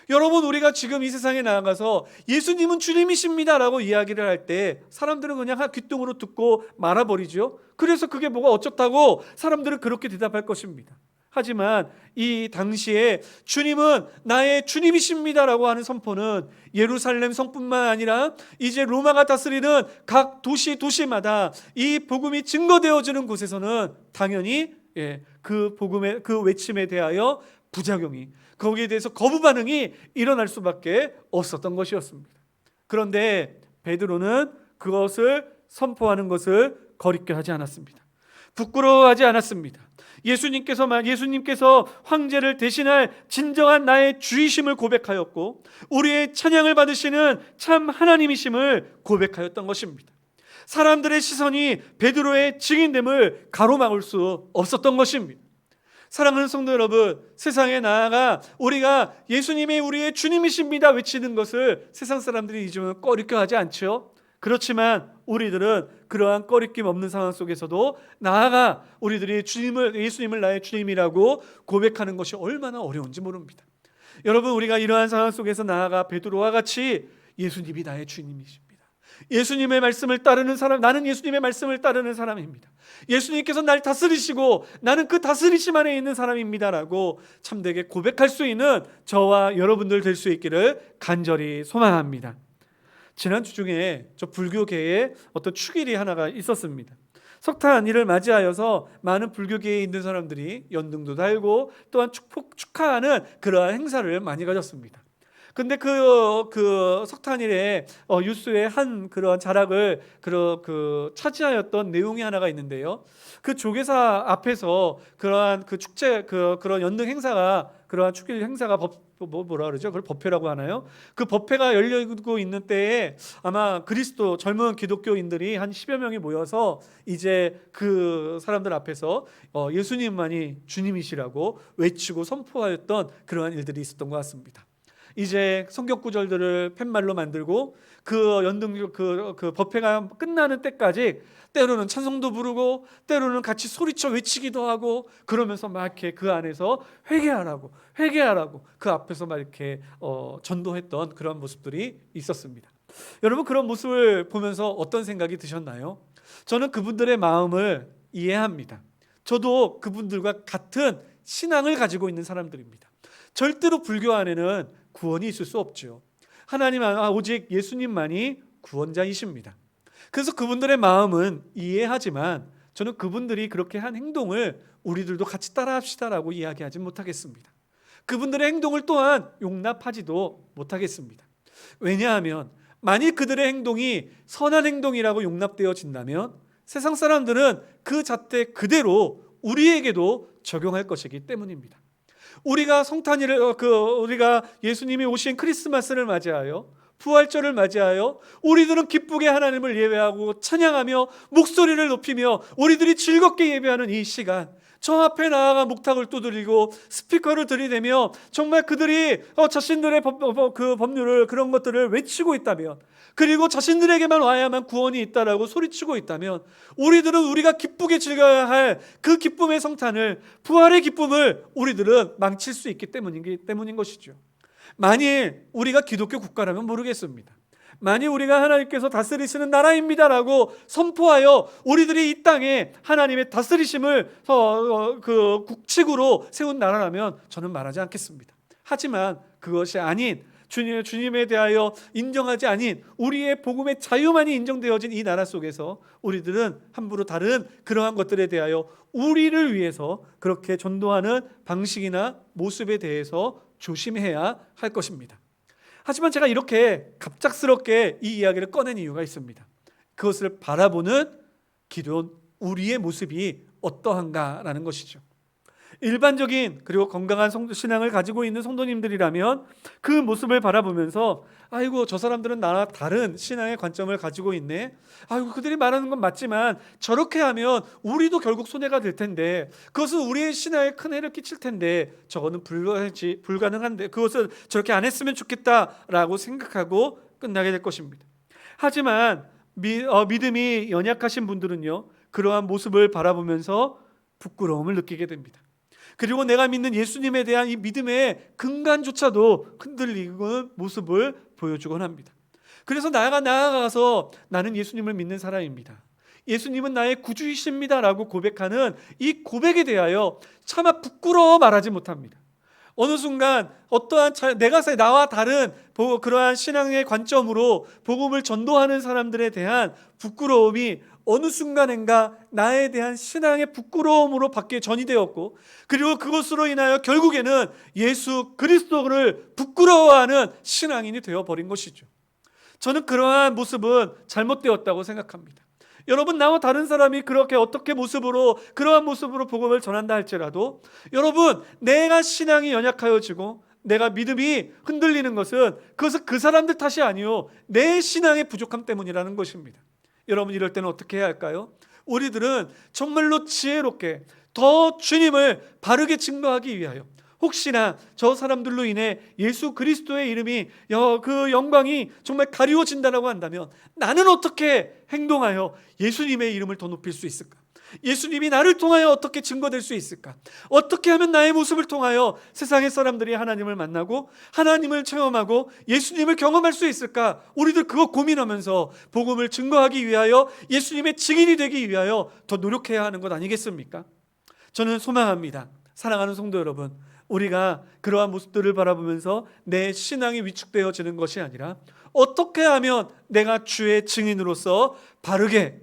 여러분, 우리가 지금 이 세상에 나아가서 예수님은 주님이십니다라고 이야기를 할 때 사람들은 그냥 귓등으로 듣고 말아버리죠. 그래서 그게 뭐가 어쩌다고 사람들은 그렇게 대답할 것입니다. 하지만 이 당시에 주님은 나의 주님이십니다라고 하는 선포는 예루살렘 성뿐만 아니라 이제 로마가 다스리는 각 도시마다 이 복음이 증거되어지는 곳에서는 당연히 그 복음의 그 외침에 대하여 부작용이, 거기에 대해서 거부 반응이 일어날 수밖에 없었던 것이었습니다. 그런데 베드로는 그것을 선포하는 것을 거리게 하지 않았습니다. 부끄러워하지 않았습니다. 예수님께서 황제를 대신할 진정한 나의 주이심을 고백하였고 우리의 찬양을 받으시는 참 하나님이심을 고백하였던 것입니다. 사람들의 시선이 베드로의 증인됨을 가로막을 수 없었던 것입니다. 사랑하는 성도 여러분, 세상에 나아가 우리가 예수님이 우리의 주님이십니다 외치는 것을 세상 사람들이 이제는 꺼리껴 하지 않죠. 그렇지만 우리들은 그러한 꺼리낌 없는 상황 속에서도 나아가 우리들이 예수님을 나의 주님이라고 고백하는 것이 얼마나 어려운지 모릅니다. 여러분, 우리가 이러한 상황 속에서 나아가 베드로와 같이 예수님이 나의 주님이십니다, 예수님의 말씀을 따르는 사람, 나는 예수님의 말씀을 따르는 사람입니다, 예수님께서 날 다스리시고 나는 그 다스리심 안에 있는 사람입니다라고 참되게 고백할 수 있는 저와 여러분들 될 수 있기를 간절히 소망합니다. 지난주 중에 저 불교계에 어떤 축일이 하나가 있었습니다. 석탄일을 맞이하여서 많은 불교계에 있는 사람들이 연등도 달고 또한 축하하는 그러한 행사를 많이 가졌습니다. 근데 그 석탄일에 유수의 한 그런 자락을 차지하였던 내용이 하나가 있는데요. 그 조계사 앞에서 그러한 그 축제 그런 연등 행사가, 그러한 축일 행사가 뭐라 그러죠? 그걸 법회라고 하나요? 그 법회가 열리고 있는 때에 아마 젊은 기독교인들이 한 10여 명이 모여서 이제 그 사람들 앞에서 예수님만이 주님이시라고 외치고 선포하였던 그러한 일들이 있었던 것 같습니다. 이제 성경 구절들을 팻말로 만들고 그 연등 그 법회가 끝나는 때까지 때로는 찬송도 부르고 때로는 같이 소리쳐 외치기도 하고 그러면서 막 이렇게 그 안에서 회개하라고 그 앞에서 막 이렇게 전도했던 그런 모습들이 있었습니다. 여러분, 그런 모습을 보면서 어떤 생각이 드셨나요? 저는 그분들의 마음을 이해합니다. 저도 그분들과 같은 신앙을 가지고 있는 사람들입니다. 절대로 불교 안에는 구원이 있을 수 없죠. 하나님, 오직 예수님만이 구원자이십니다. 그래서 그분들의 마음은 이해하지만 저는 그분들이 그렇게 한 행동을 우리들도 같이 따라합시다라고 이야기하지 못하겠습니다. 그분들의 행동을 또한 용납하지도 못하겠습니다. 왜냐하면 만일 그들의 행동이 선한 행동이라고 용납되어진다면 세상 사람들은 그 잣대 그대로 우리에게도 적용할 것이기 때문입니다. 우리가 우리가 예수님이 오신 크리스마스를 맞이하여 부활절을 맞이하여 우리들은 기쁘게 하나님을 예배하고 찬양하며 목소리를 높이며 우리들이 즐겁게 예배하는 이 시간, 저 앞에 나아가 목탁을 두드리고 스피커를 들이대며 정말 그들이 자신들의 법률을 그런 것들을 외치고 있다면, 그리고 자신들에게만 와야만 구원이 있다라고 소리치고 있다면 우리들은 우리가 기쁘게 즐겨야 할 그 기쁨의 성탄을, 부활의 기쁨을 우리들은 망칠 수 있기 때문인 것이죠. 만일 우리가 기독교 국가라면 모르겠습니다. 만일 우리가 하나님께서 다스리시는 나라입니다라고 선포하여 우리들이 이 땅에 하나님의 다스리심을 그 국칙으로 세운 나라라면 저는 말하지 않겠습니다. 하지만 그것이 아닌 주님에 대하여 인정하지 아닌 우리의 복음의 자유만이 인정되어진 이 나라 속에서 우리들은 함부로 다른 그러한 것들에 대하여 우리를 위해서 그렇게 전도하는 방식이나 모습에 대해서 조심해야 할 것입니다. 하지만 제가 이렇게 갑작스럽게 이 이야기를 꺼낸 이유가 있습니다. 그것을 바라보는 기도는 우리의 모습이 어떠한가라는 것이죠. 일반적인 그리고 건강한 신앙을 가지고 있는 성도님들이라면 그 모습을 바라보면서 아이고, 저 사람들은 나와 다른 신앙의 관점을 가지고 있네. 아이고, 그들이 말하는 건 맞지만 저렇게 하면 우리도 결국 손해가 될 텐데, 그것은 우리의 신앙에 큰 해를 끼칠 텐데, 저거는 불가능한데 그것을 저렇게 안 했으면 좋겠다라고 생각하고 끝나게 될 것입니다. 하지만 믿음이 연약하신 분들은요, 그러한 모습을 바라보면서 부끄러움을 느끼게 됩니다. 그리고 내가 믿는 예수님에 대한 이 믿음의 근간조차도 흔들리는 모습을 보여주곤 합니다. 그래서 나아가서 나는 예수님을 믿는 사람입니다, 예수님은 나의 구주이십니다라고 고백하는 이 고백에 대하여 차마 부끄러워 말하지 못합니다. 어느 순간 어떠한 나와 다른 그러한 신앙의 관점으로 복음을 전도하는 사람들에 대한 부끄러움이 어느 순간인가 나에 대한 신앙의 부끄러움으로 밖에 전이되었고, 그리고 그것으로 인하여 결국에는 예수 그리스도를 부끄러워하는 신앙인이 되어버린 것이죠. 저는 그러한 모습은 잘못되었다고 생각합니다. 여러분, 나와 다른 사람이 그렇게 그러한 모습으로 복음을 전한다 할지라도, 여러분, 내가 신앙이 연약하여지고 내가 믿음이 흔들리는 것은 그것은 그 사람들 탓이 아니요, 내 신앙의 부족함 때문이라는 것입니다. 여러분, 이럴 때는 어떻게 해야 할까요? 우리들은 정말로 지혜롭게 더 주님을 바르게 증거하기 위하여, 혹시나 저 사람들로 인해 예수 그리스도의 이름이 그 영광이 정말 가리워진다라고 한다면 나는 어떻게 행동하여 예수님의 이름을 더 높일 수 있을까? 예수님이 나를 통하여 어떻게 증거될 수 있을까? 어떻게 하면 나의 모습을 통하여 세상의 사람들이 하나님을 만나고 하나님을 체험하고 예수님을 경험할 수 있을까? 우리들 그거 고민하면서 복음을 증거하기 위하여, 예수님의 증인이 되기 위하여 더 노력해야 하는 것 아니겠습니까? 저는 소망합니다. 사랑하는 성도 여러분, 우리가 그러한 모습들을 바라보면서 내 신앙이 위축되어지는 것이 아니라 어떻게 하면 내가 주의 증인으로서 바르게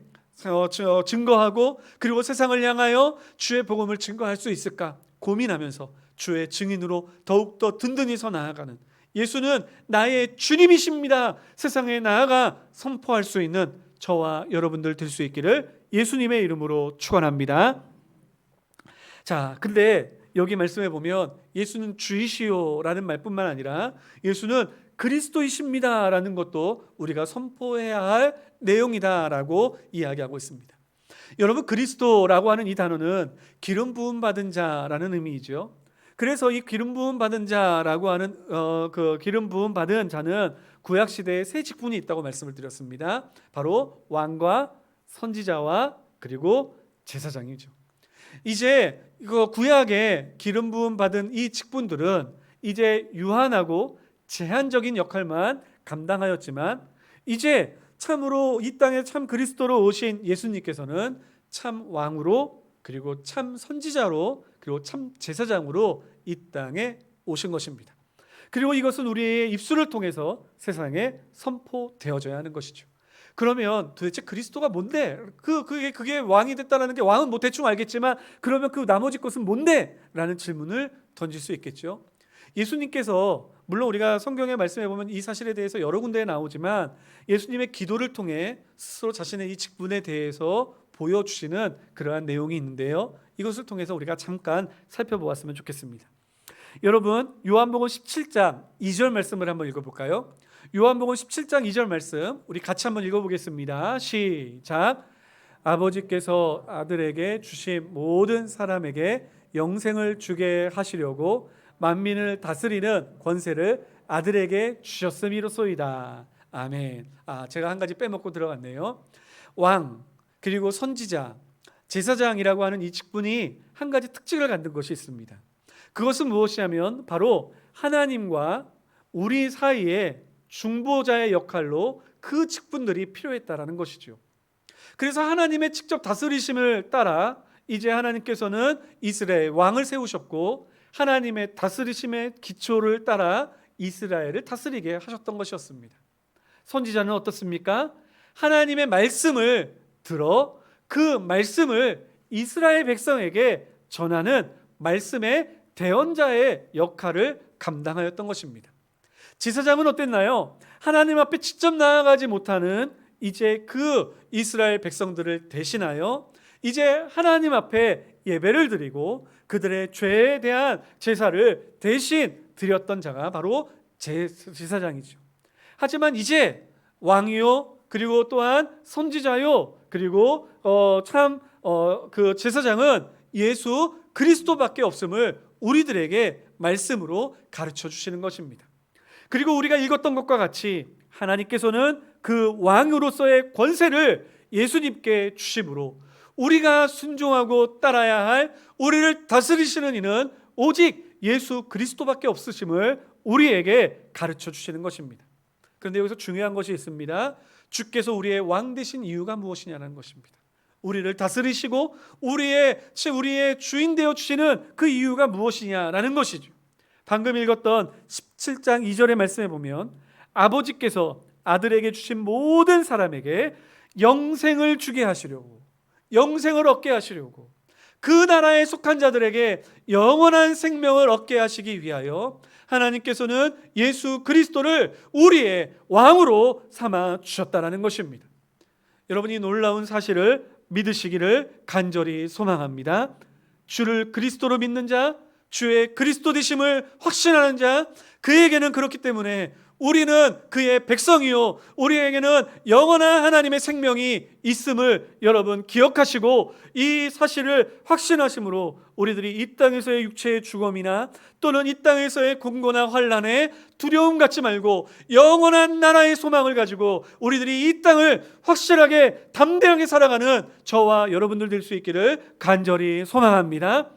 증거하고 그리고 세상을 향하여 주의 복음을 증거할 수 있을까 고민하면서 주의 증인으로 더욱더 든든히 서 나아가는, 예수는 나의 주님이십니다, 세상에 나아가 선포할 수 있는 저와 여러분들 될 수 있기를 예수님의 이름으로 축원합니다. 자, 근데 여기 말씀해 보면 예수는 주이시오라는 말뿐만 아니라 예수는 그리스도이십니다라는 것도 우리가 선포해야 할 내용이다라고 이야기하고 있습니다. 여러분, 그리스도라고 하는 이 단어는 기름 부음 받은 자라는 의미이죠. 그래서 이 기름 부음 받은 자라고 하는 그 기름 부음 받은 자는 구약 시대에 세 직분이 있다고 말씀을 드렸습니다. 바로 왕과 선지자와 그리고 제사장이죠. 이제 이거 구약의 기름 부음 받은 이 직분들은 이제 유한하고 제한적인 역할만 감당하였지만, 이제 참으로 이 땅에 참 그리스도로 오신 예수님께서는 참 왕으로, 그리고 참 선지자로, 그리고 참 제사장으로 이 땅에 오신 것입니다. 그리고 이것은 우리의 입술을 통해서 세상에 선포되어져야 하는 것이죠. 그러면 도대체 그리스도가 뭔데? 그게 왕이 됐다라는 게, 왕은 뭐 대충 알겠지만 그러면 그 나머지 것은 뭔데? 라는 질문을 던질 수 있겠죠. 예수님께서, 물론 우리가 성경의 말씀에 보면 이 사실에 대해서 여러 군데에 나오지만, 예수님의 기도를 통해 스스로 자신의 이 직분에 대해서 보여주시는 그러한 내용이 있는데요, 이것을 통해서 우리가 잠깐 살펴보았으면 좋겠습니다. 여러분, 요한복음 17장 2절 말씀을 한번 읽어볼까요? 요한복음 17장 2절 말씀 우리 같이 한번 읽어보겠습니다. 시작. 아버지께서 아들에게 주신 모든 사람에게 영생을 주게 하시려고 만민을 다스리는 권세를 아들에게 주셨음이로소이다. 아멘. 제가 한 가지 빼먹고 들어갔네요. 왕, 그리고 선지자, 제사장이라고 하는 이 직분이 한 가지 특징을 갖는 것이 있습니다. 그것은 무엇이냐면 바로 하나님과 우리 사이에 중보자의 역할로 그 직분들이 필요했다라는 것이죠. 그래서 하나님의 직접 다스리심을 따라 이제 하나님께서는 이스라엘 왕을 세우셨고, 하나님의 다스리심의 기초를 따라 이스라엘을 다스리게 하셨던 것이었습니다. 선지자는 어떻습니까? 하나님의 말씀을 들어 그 말씀을 이스라엘 백성에게 전하는 말씀의 대언자의 역할을 감당하였던 것입니다. 제사장은 어땠나요? 하나님 앞에 직접 나아가지 못하는 이제 그 이스라엘 백성들을 대신하여 이제 하나님 앞에 예배를 드리고 그들의 죄에 대한 제사를 대신 드렸던 자가 바로 제사장이죠. 하지만 이제 왕이요, 그리고 또한 선지자요, 그리고 그 제사장은 예수 그리스도밖에 없음을 우리들에게 말씀으로 가르쳐 주시는 것입니다. 그리고 우리가 읽었던 것과 같이 하나님께서는 그 왕으로서의 권세를 예수님께 주심으로 우리가 순종하고 따라야 할, 우리를 다스리시는 이는 오직 예수 그리스도밖에 없으심을 우리에게 가르쳐 주시는 것입니다. 그런데 여기서 중요한 것이 있습니다. 주께서 우리의 왕 되신 이유가 무엇이냐는 것입니다. 우리를 다스리시고 우리의 주인 되어 주시는 그 이유가 무엇이냐라는 것이죠. 방금 읽었던 17장 2절의 말씀에 보면 아버지께서 아들에게 주신 모든 사람에게 영생을 주게 하시려고, 영생을 얻게 하시려고, 그 나라에 속한 자들에게 영원한 생명을 얻게 하시기 위하여 하나님께서는 예수 그리스도를 우리의 왕으로 삼아 주셨다는 것입니다. 여러분이 놀라운 사실을 믿으시기를 간절히 소망합니다. 주를 그리스도로 믿는 자, 주의 그리스도 되심을 확신하는 자, 그에게는 그렇기 때문에 우리는 그의 백성이요, 우리에게는 영원한 하나님의 생명이 있음을 여러분 기억하시고 이 사실을 확신하심으로 우리들이 이 땅에서의 육체의 죽음이나 또는 이 땅에서의 공고나 환난에 두려움 갖지 말고 영원한 나라의 소망을 가지고 우리들이 이 땅을 확실하게 담대하게 살아가는 저와 여러분들 될 수 있기를 간절히 소망합니다.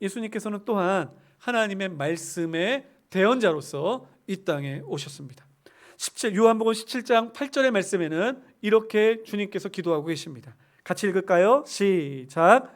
예수님께서는 또한 하나님의 말씀의 대언자로서 이 땅에 오셨습니다. 요한복음 17장 8절의 말씀에는 이렇게 주님께서 기도하고 계십니다. 같이 읽을까요? 시작.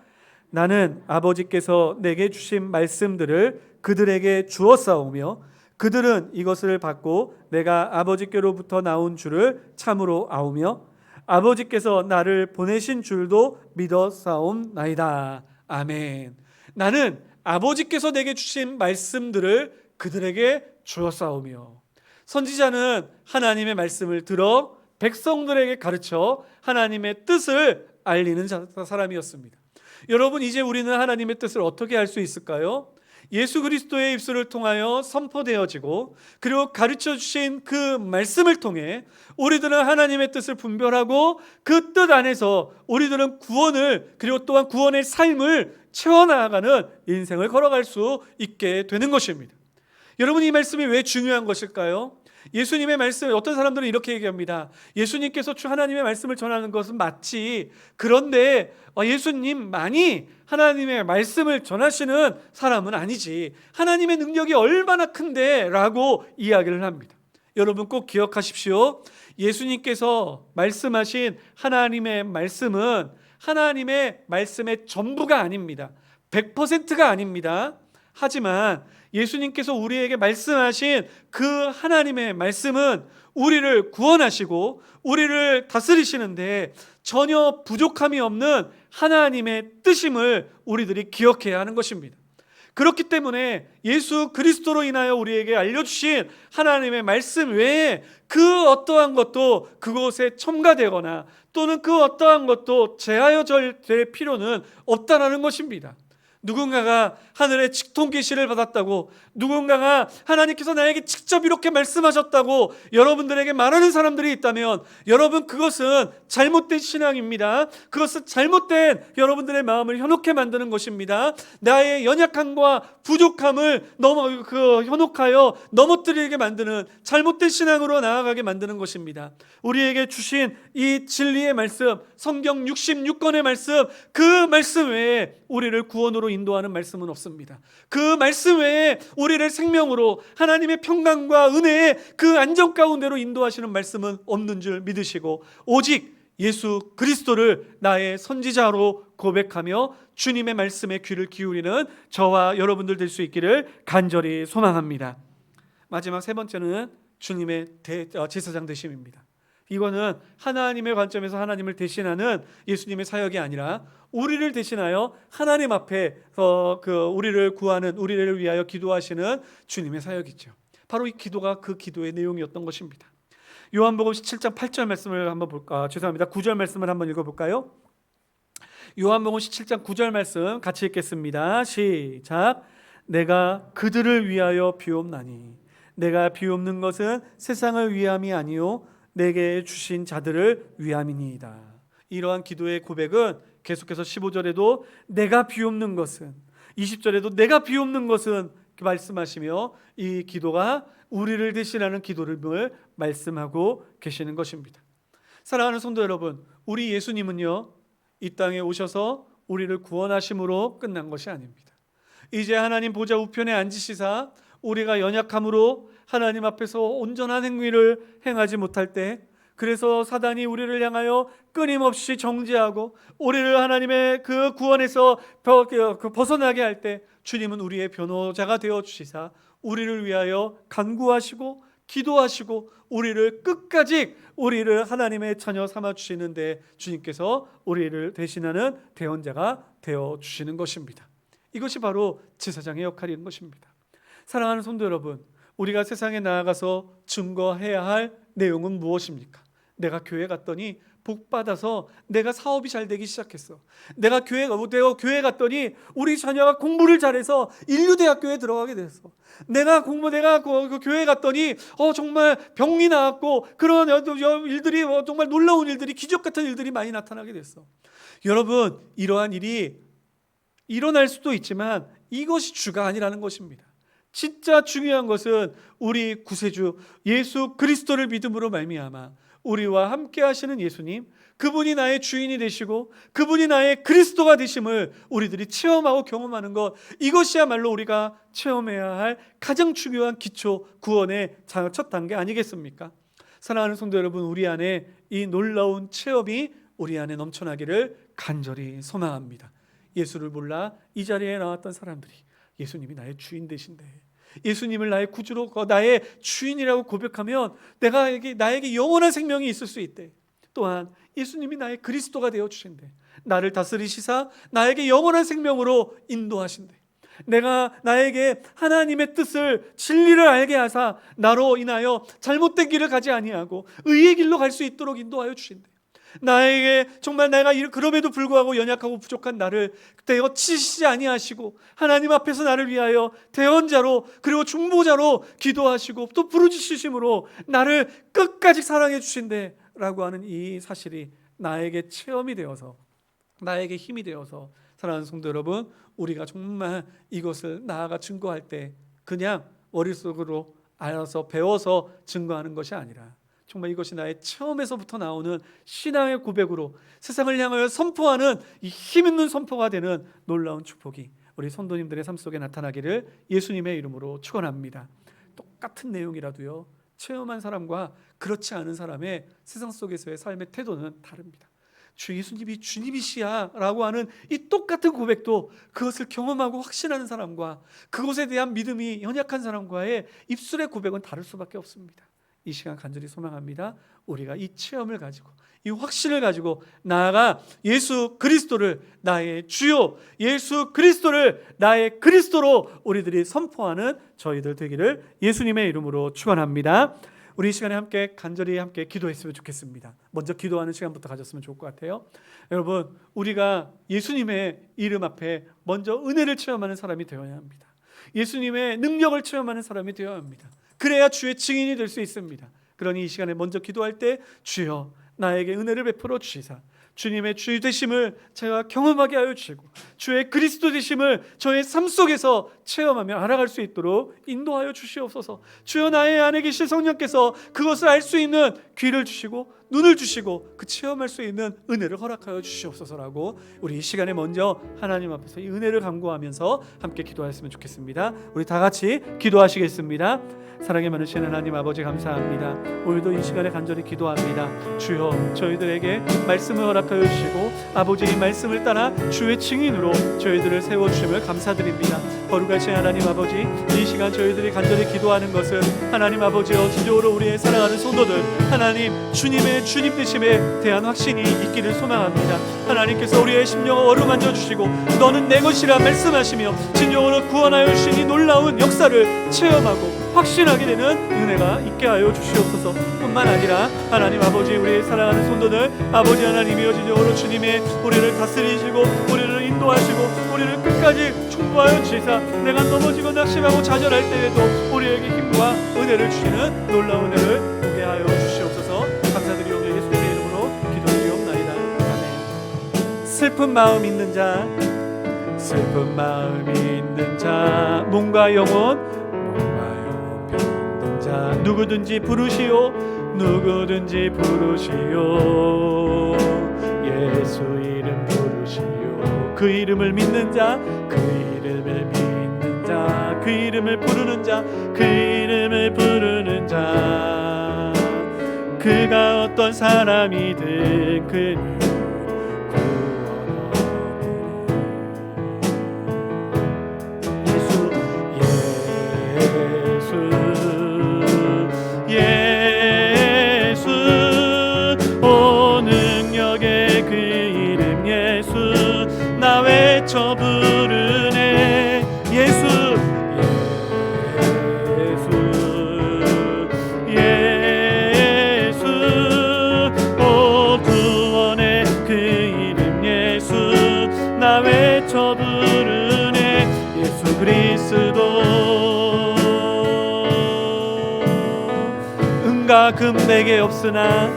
나는 아버지께서 내게 주신 말씀들을 그들에게 주었사오며 그들은 이것을 받고 내가 아버지께로부터 나온 줄을 참으로 아오며 아버지께서 나를 보내신 줄도 믿었사옵나이다. 아멘. 나는 아버지께서 내게 주신 말씀들을 그들에게 주었사오며, 선지자는 하나님의 말씀을 들어 백성들에게 가르쳐 하나님의 뜻을 알리는 사람이었습니다. 여러분, 이제 우리는 하나님의 뜻을 어떻게 알 수 있을까요? 예수 그리스도의 입술을 통하여 선포되어지고 그리고 가르쳐 주신 그 말씀을 통해 우리들은 하나님의 뜻을 분별하고 그 뜻 안에서 우리들은 구원을 그리고 또한 구원의 삶을 채워나가는 인생을 걸어갈 수 있게 되는 것입니다. 여러분, 이 말씀이 왜 중요한 것일까요? 예수님의 말씀, 어떤 사람들은 이렇게 얘기합니다. 예수님께서 하나님의 말씀을 전하는 것은 맞지, 그런데 예수님만이 하나님의 말씀을 전하시는 사람은 아니지, 하나님의 능력이 얼마나 큰데 라고 이야기를 합니다. 여러분 꼭 기억하십시오. 예수님께서 말씀하신 하나님의 말씀은 하나님의 말씀의 전부가 아닙니다. 100%가 아닙니다. 하지만 예수님께서 우리에게 말씀하신 그 하나님의 말씀은 우리를 구원하시고 우리를 다스리시는데 전혀 부족함이 없는 하나님의 뜻임을 우리들이 기억해야 하는 것입니다. 그렇기 때문에 예수 그리스도로 인하여 우리에게 알려주신 하나님의 말씀 외에 그 어떠한 것도 그곳에 첨가되거나 또는 그 어떠한 것도 제하여 될 필요는 없다라는 것입니다. 누군가가 하늘의 직통 계시를 받았다고, 누군가가 하나님께서 나에게 직접 이렇게 말씀하셨다고 여러분들에게 말하는 사람들이 있다면 여러분, 그것은 잘못된 신앙입니다. 그것은 잘못된 여러분들의 마음을 현혹해 만드는 것입니다. 나의 연약함과 부족함을 현혹하여 넘어뜨리게 만드는 잘못된 신앙으로 나아가게 만드는 것입니다. 우리에게 주신 이 진리의 말씀, 성경 66권의 말씀, 그 말씀 외에 우리를 구원으로 인도하는 말씀은 없습니다. 그 말씀 외에 우리를 생명으로 하나님의 평강과 은혜의 그 안전 가운데로 인도하시는 말씀은 없는 줄 믿으시고 오직 예수 그리스도를 나의 선지자로 고백하며 주님의 말씀에 귀를 기울이는 저와 여러분들 될 수 있기를 간절히 소망합니다. 마지막 세 번째는 주님의 제사장 되심입니다. 이거는 하나님의 관점에서 하나님을 대신하는 예수님의 사역이 아니라 우리를 대신하여 하나님 앞에서 우리를 구하는, 우리를 위하여 기도하시는 주님의 사역이죠. 바로 이 기도가 그 기도의 내용이었던 것입니다. 요한복음 17장 8절 말씀을 한번 볼까? 9절 말씀을 한번 읽어볼까요? 요한복음 17장 9절 말씀 같이 읽겠습니다. 시작. 내가 그들을 위하여 비옵나니 내가 비옵는 것은 세상을 위함이 아니요 내게 주신 자들을 위함이니이다. 이러한 기도의 고백은 계속해서 15절에도 내가 비옵는 것은, 20절에도 내가 비옵는 것은 말씀하시며 이 기도가 우리를 대신하는 기도를 말씀하고 계시는 것입니다. 사랑하는 성도 여러분, 우리 예수님은요 이 땅에 오셔서 우리를 구원하심으로 끝난 것이 아닙니다. 이제 하나님 보좌 우편에 앉으시사 우리가 연약함으로 하나님 앞에서 온전한 행위를 행하지 못할 때, 그래서 사단이 우리를 향하여 끊임없이 정죄하고 우리를 하나님의 그 구원에서 벗어나게 할 때 주님은 우리의 변호자가 되어 주시사 우리를 위하여 간구하시고 기도하시고 우리를 끝까지 우리를 하나님의 자녀 삼아 주시는데 주님께서 우리를 대신하는 대언자가 되어 주시는 것입니다. 이것이 바로 제사장의 역할인 것입니다. 사랑하는 성도 여러분, 우리가 세상에 나아가서 증거해야 할 내용은 무엇입니까? 내가 교회 갔더니 복 받아서 내가 사업이 잘 되기 시작했어. 내가 교회 갔더니 우리 자녀가 공부를 잘해서 인류대학교에 들어가게 됐어. 내가 그 교회 갔더니 정말 병이 나았고 그런 일들이 정말 놀라운 일들이, 기적 같은 일들이 많이 나타나게 됐어. 여러분, 이러한 일이 일어날 수도 있지만 이것이 주가 아니라는 것입니다. 진짜 중요한 것은 우리 구세주 예수 그리스도를 믿음으로 말미암아 우리와 함께 하시는 예수님, 그분이 나의 주인이 되시고 그분이 나의 그리스도가 되심을 우리들이 체험하고 경험하는 것, 이것이야말로 우리가 체험해야 할 가장 중요한 기초 구원의 첫 단계 아니겠습니까? 사랑하는 성도 여러분, 우리 안에 이 놀라운 체험이 우리 안에 넘쳐나기를 간절히 소망합니다. 예수를 몰라 이 자리에 나왔던 사람들이 예수님이 나의 주인 되신대, 예수님을 나의 구주로 나의 주인이라고 고백하면 나에게 영원한 생명이 있을 수 있대. 또한 예수님이 나의 그리스도가 되어 주신대. 나를 다스리시사 나에게 영원한 생명으로 인도하신대. 나에게 하나님의 뜻을, 진리를 알게 하사 나로 인하여 잘못된 길을 가지 아니하고 의의 길로 갈 수 있도록 인도하여 주신대. 나에게 정말 내가 그럼에도 불구하고 연약하고 부족한 나를 대어 치시지 아니하시고 하나님 앞에서 나를 위하여 대언자로 그리고 중보자로 기도하시고 또 부르짖으심으로 나를 끝까지 사랑해 주신대 라고 하는 이 사실이 나에게 체험이 되어서 나에게 힘이 되어서 사랑하는 성도 여러분, 우리가 정말 이것을 나아가 증거할 때 그냥 머릿속으로 알아서 배워서 증거하는 것이 아니라 정말 이것이 나의 체험에서부터 나오는 신앙의 고백으로 세상을 향하여 선포하는 이 힘있는 선포가 되는 놀라운 축복이 우리 성도님들의 삶 속에 나타나기를 예수님의 이름으로 축원합니다. 똑같은 내용이라도요, 체험한 사람과 그렇지 않은 사람의 세상 속에서의 삶의 태도는 다릅니다. 주 예수님이 주님이시야 라고 하는 이 똑같은 고백도 그것을 경험하고 확신하는 사람과 그것에 대한 믿음이 연약한 사람과의 입술의 고백은 다를 수밖에 없습니다. 이 시간 간절히 소망합니다. 우리가 이 체험을 가지고 이 확신을 가지고 나아가 예수 그리스도를 나의 주요, 예수 그리스도를 나의 그리스도로 우리들이 선포하는 저희들 되기를 예수님의 이름으로 축원합니다. 우리 이 시간에 함께 간절히 함께 기도했으면 좋겠습니다. 먼저 기도하는 시간부터 가졌으면 좋을 것 같아요. 여러분, 우리가 예수님의 이름 앞에 먼저 은혜를 체험하는 사람이 되어야 합니다. 예수님의 능력을 체험하는 사람이 되어야 합니다. 그래야 주의 증인이 될 수 있습니다. 그러니 이 시간에 먼저 기도할 때 주여 나에게 은혜를 베풀어 주시사 주님의 주 되심을 제가 경험하게 하여 주시고 주의 그리스도 되심을 저의 삶 속에서 체험하며 알아갈 수 있도록 인도하여 주시옵소서. 주여 나의 안에 계신 성령께서 그것을 알 수 있는 귀를 주시고 눈을 주시고 그 체험할 수 있는 은혜를 허락하여 주시옵소서라고 우리 이 시간에 먼저 하나님 앞에서 이 은혜를 간구하면서 함께 기도하였으면 좋겠습니다. 우리 다 같이 기도하시겠습니다. 사랑이 많으신 하나님 아버지 감사합니다. 오늘도 이 시간에 간절히 기도합니다. 주여 저희들에게 말씀을 허락하여 주시고 아버지 이 말씀을 따라 주의 증인으로 저희들을 세워주심을 감사드립니다. 거룩하신 하나님 아버지, 이 시간 저희들이 간절히 기도하는 것은 하나님 아버지여 진정으로 우리의 사랑하는 성도들 하나님 주님의 주님 되심에 대한 확신이 있기를 소망합니다. 하나님께서 우리의 심령을 어루만져 주시고 너는 내 것이라 말씀하시며 진정으로 구원하여 주신 이 놀라운 역사를 체험하고 확신하게 되는 은혜가 있게 하여 주시옵소서. 뿐만 아니라 하나님 아버지 우리의 사랑하는 성도들 아버지 하나님이여 진정으로 주님의 우리를 다스리시고 우리를 인도하시고 우리를 끝까지 충보하여 주시사 내가 넘어지고 낙심하고 좌절할 때에도 우리에게 힘과 은혜를 주시는 놀라운 은혜를 보게 하여 주시옵소서. 감사드리오며 예수님의 이름으로 기도드리옵나이다. 아멘. 슬픈 마음 있는 자, 슬픈 마음 있는 자, 몸과 영혼 누구든지 부르시오, 누구든지 부르시오. 예수 이름 부르시오. 그 이름을 믿는 자, 그 이름을 믿는 자, 그 이름을 부르는 자, 그 이름을 부르는 자. 그가 어떤 사람이든 그는 외쳐 부르네. 예수 예수 오 구원의 그 이름 예수 나 외쳐 부르네. 예수 그리스도 은과 금 내게 없으나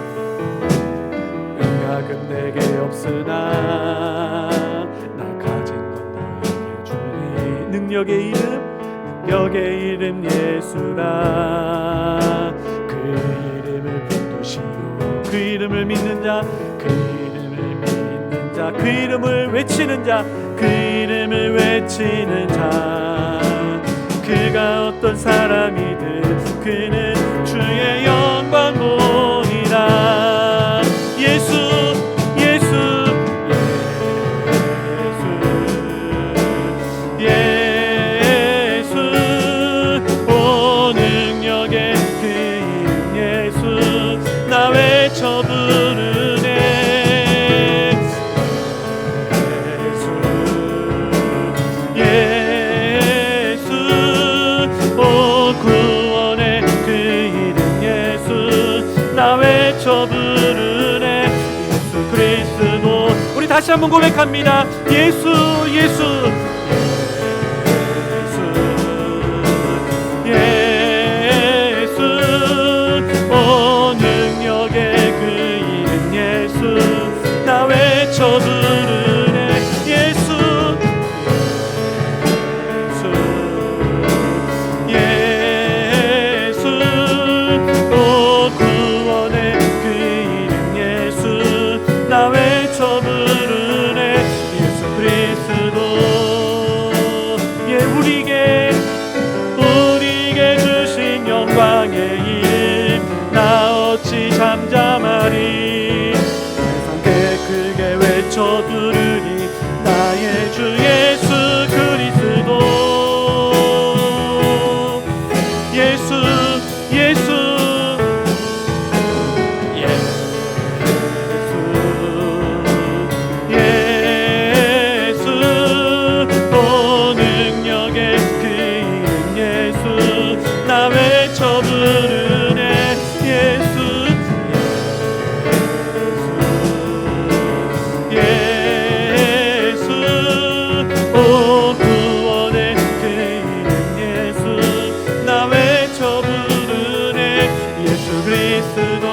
은과 금 내게 없으나 능력의 이름 예수라. 그 이름을 붙드시오. 그 이름을 믿는 자, 그 이름을 믿는 자, 그 이름을 외치는 자, 그 이름을 외치는 자. 그가 어떤 사람이든 그는 주의 영광 보리라. 예수 외쳐 부르네. 예수 오 구원의 그 이름 예수 나 외쳐 부르네. 다시 한번 고백합니다. 예수 예수 예수 오 능력의 그 이름 예수 나 외쳐 부르네 예수 예수 오 구원의 그 이름 예수 나 외쳐 부르네 예수 그리스도 예 우리에게 주신 영광의 이름 나 어찌 잠잠하리 세상 크게 외쳐 부르니 나의 주 예수 그리스도 예수 예수 예수 오 능력의 그 이름 예수 나 외쳐 부르네 예수 예수 오 구원의 그 이름 예수 나 외쳐 부르네 예수 그리스도.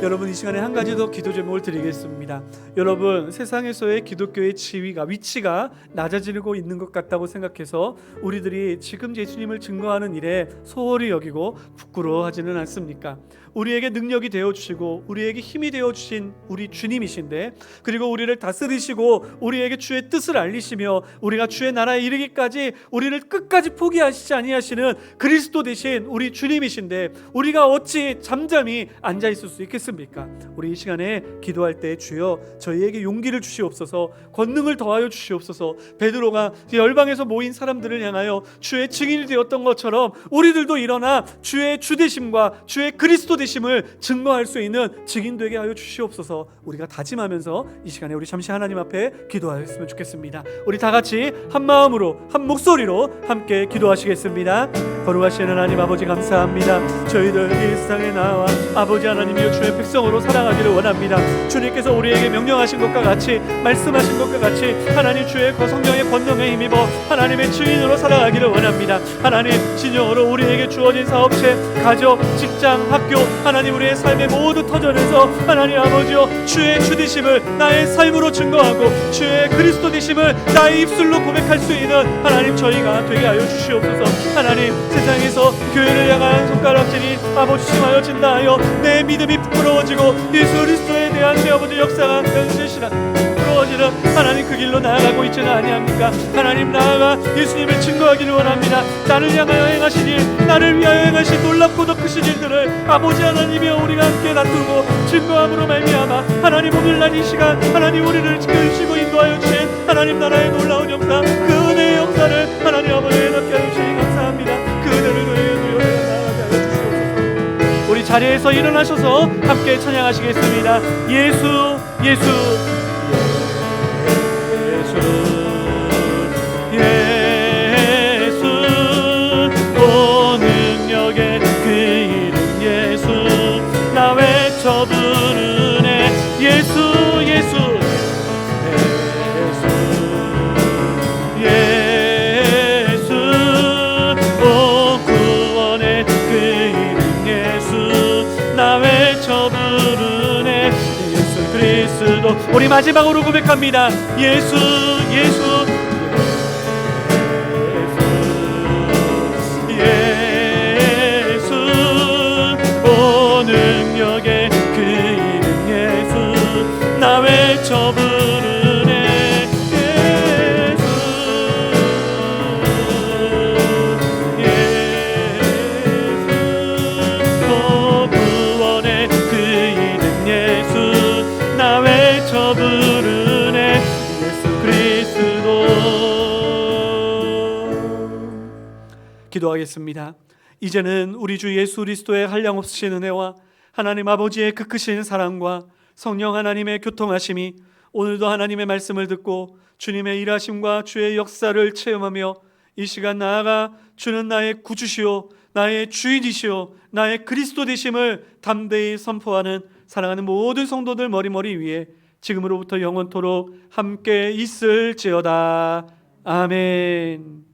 여러분 이 시간에 한 가지 더 기도 제목을 드리겠습니다. 여러분 세상에서의 기독교의 지위가 위치가 낮아지고 있는 것 같다고 생각해서 우리들이 지금 예수님을 증거하는 일에 소홀히 여기고 부끄러워하지는 않습니까? 우리에게 능력이 되어주시고 우리에게 힘이 되어주신 우리 주님이신데, 그리고 우리를 다스리시고 우리에게 주의 뜻을 알리시며 우리가 주의 나라에 이르기까지 우리를 끝까지 포기하시지 아니하시는 그리스도 되신 우리 주님이신데 우리가 어찌 잠잠히 앉아있을 수 있겠습니까? 우리 이 시간에 기도할 때 주여 저희에게 용기를 주시옵소서, 권능을 더하여 주시옵소서. 베드로가 열방에서 모인 사람들을 향하여 주의 증인이 되었던 것처럼 우리들도 일어나 주의 주되심과 주의 그리스도 되심을 증거할 수 있는 증인 되게 하여 주시옵소서. 우리가 다짐하면서 이 시간에 우리 잠시 하나님 앞에 기도하였으면 좋겠습니다. 우리 다 같이 한 마음으로 한 목소리로 함께 기도하시겠습니다. 거룩하신 하나님 아버지 감사합니다. 저희들 이 세상에 나와 아버지 하나님이여 주의 백성으로 살아가기를 원합니다. 주님께서 우리에게 명령하신 것과 같이 말씀하신 것과 같이 하나님 주의 성령의 권능에 힘입어 하나님의 증인으로 살아가기를 원합니다. 하나님 진정으로 우리에게 주어진 사업체, 가족, 직장, 학교 하나님 우리의 삶의 모든 터전에서 하나님 아버지여 주의 주되심을 나의 삶으로 증거하고 주의 그리스도 되심을 나의 입술로 고백할 수 있는 하나님 저희가 되게 하여 주시옵소서. 하나님 세상에서 교회를 향한 손가락질이 아버지 심하여 진다 하여 내 믿음이 부끄러워지고 예수 그리스도에 대한 내 아버지 역사가 현실시라 부끄러워지는 하나님 그 길로 나아가고 있지는 아니합니까? 하나님 나아가 예수님을 증거하기를 원합니다. 나를 향하여 행하신 일, 나를 위하여 행하신 놀랍고 더 크신 일들을 아버지 하나님이여 우리가 함께 다투고 증거함으로 말미암아 하나님 오늘날 이 시간 하나님 우리를 지켜주시고 인도하여 주신 하나님 나라의 놀라운 역사, 그 은혜의 역사를 하나님 아버지에 닿게 하여 주시니 감사합니다. 그 은혜를 누려 나아가게 하여 주시옵소서. 우리 자리에서 일어나셔서 함께 찬양하시겠습니다. 예수 예수 예수 오 능력의 그 이름 예수 나 외쳐 부르네 예수 예수 예수 오 구원의 그 이름 예수 나 외쳐 부르네 예수 그리스도. 우리 마지막으로 고백합니다. 예수 예수 예수 오 능력의 그 이름 예수 나 외쳐 부르네 예수 예수 오 구원의 그 이름 예수 나 외쳐 부르네 예수 그리스도. 기도하겠습니다. 이제는 우리 주 예수 그리스도의 한량없으신 은혜와 하나님 아버지의 그 크신 사랑과 성령 하나님의 교통하심이 오늘도 하나님의 말씀을 듣고 주님의 일하심과 주의 역사를 체험하며 이 시간 나아가 주는 나의 구주시오 나의 주인이시오 나의 그리스도 되심을 담대히 선포하는 사랑하는 모든 성도들 머리머리 위에 지금으로부터 영원토록 함께 있을지어다. 아멘.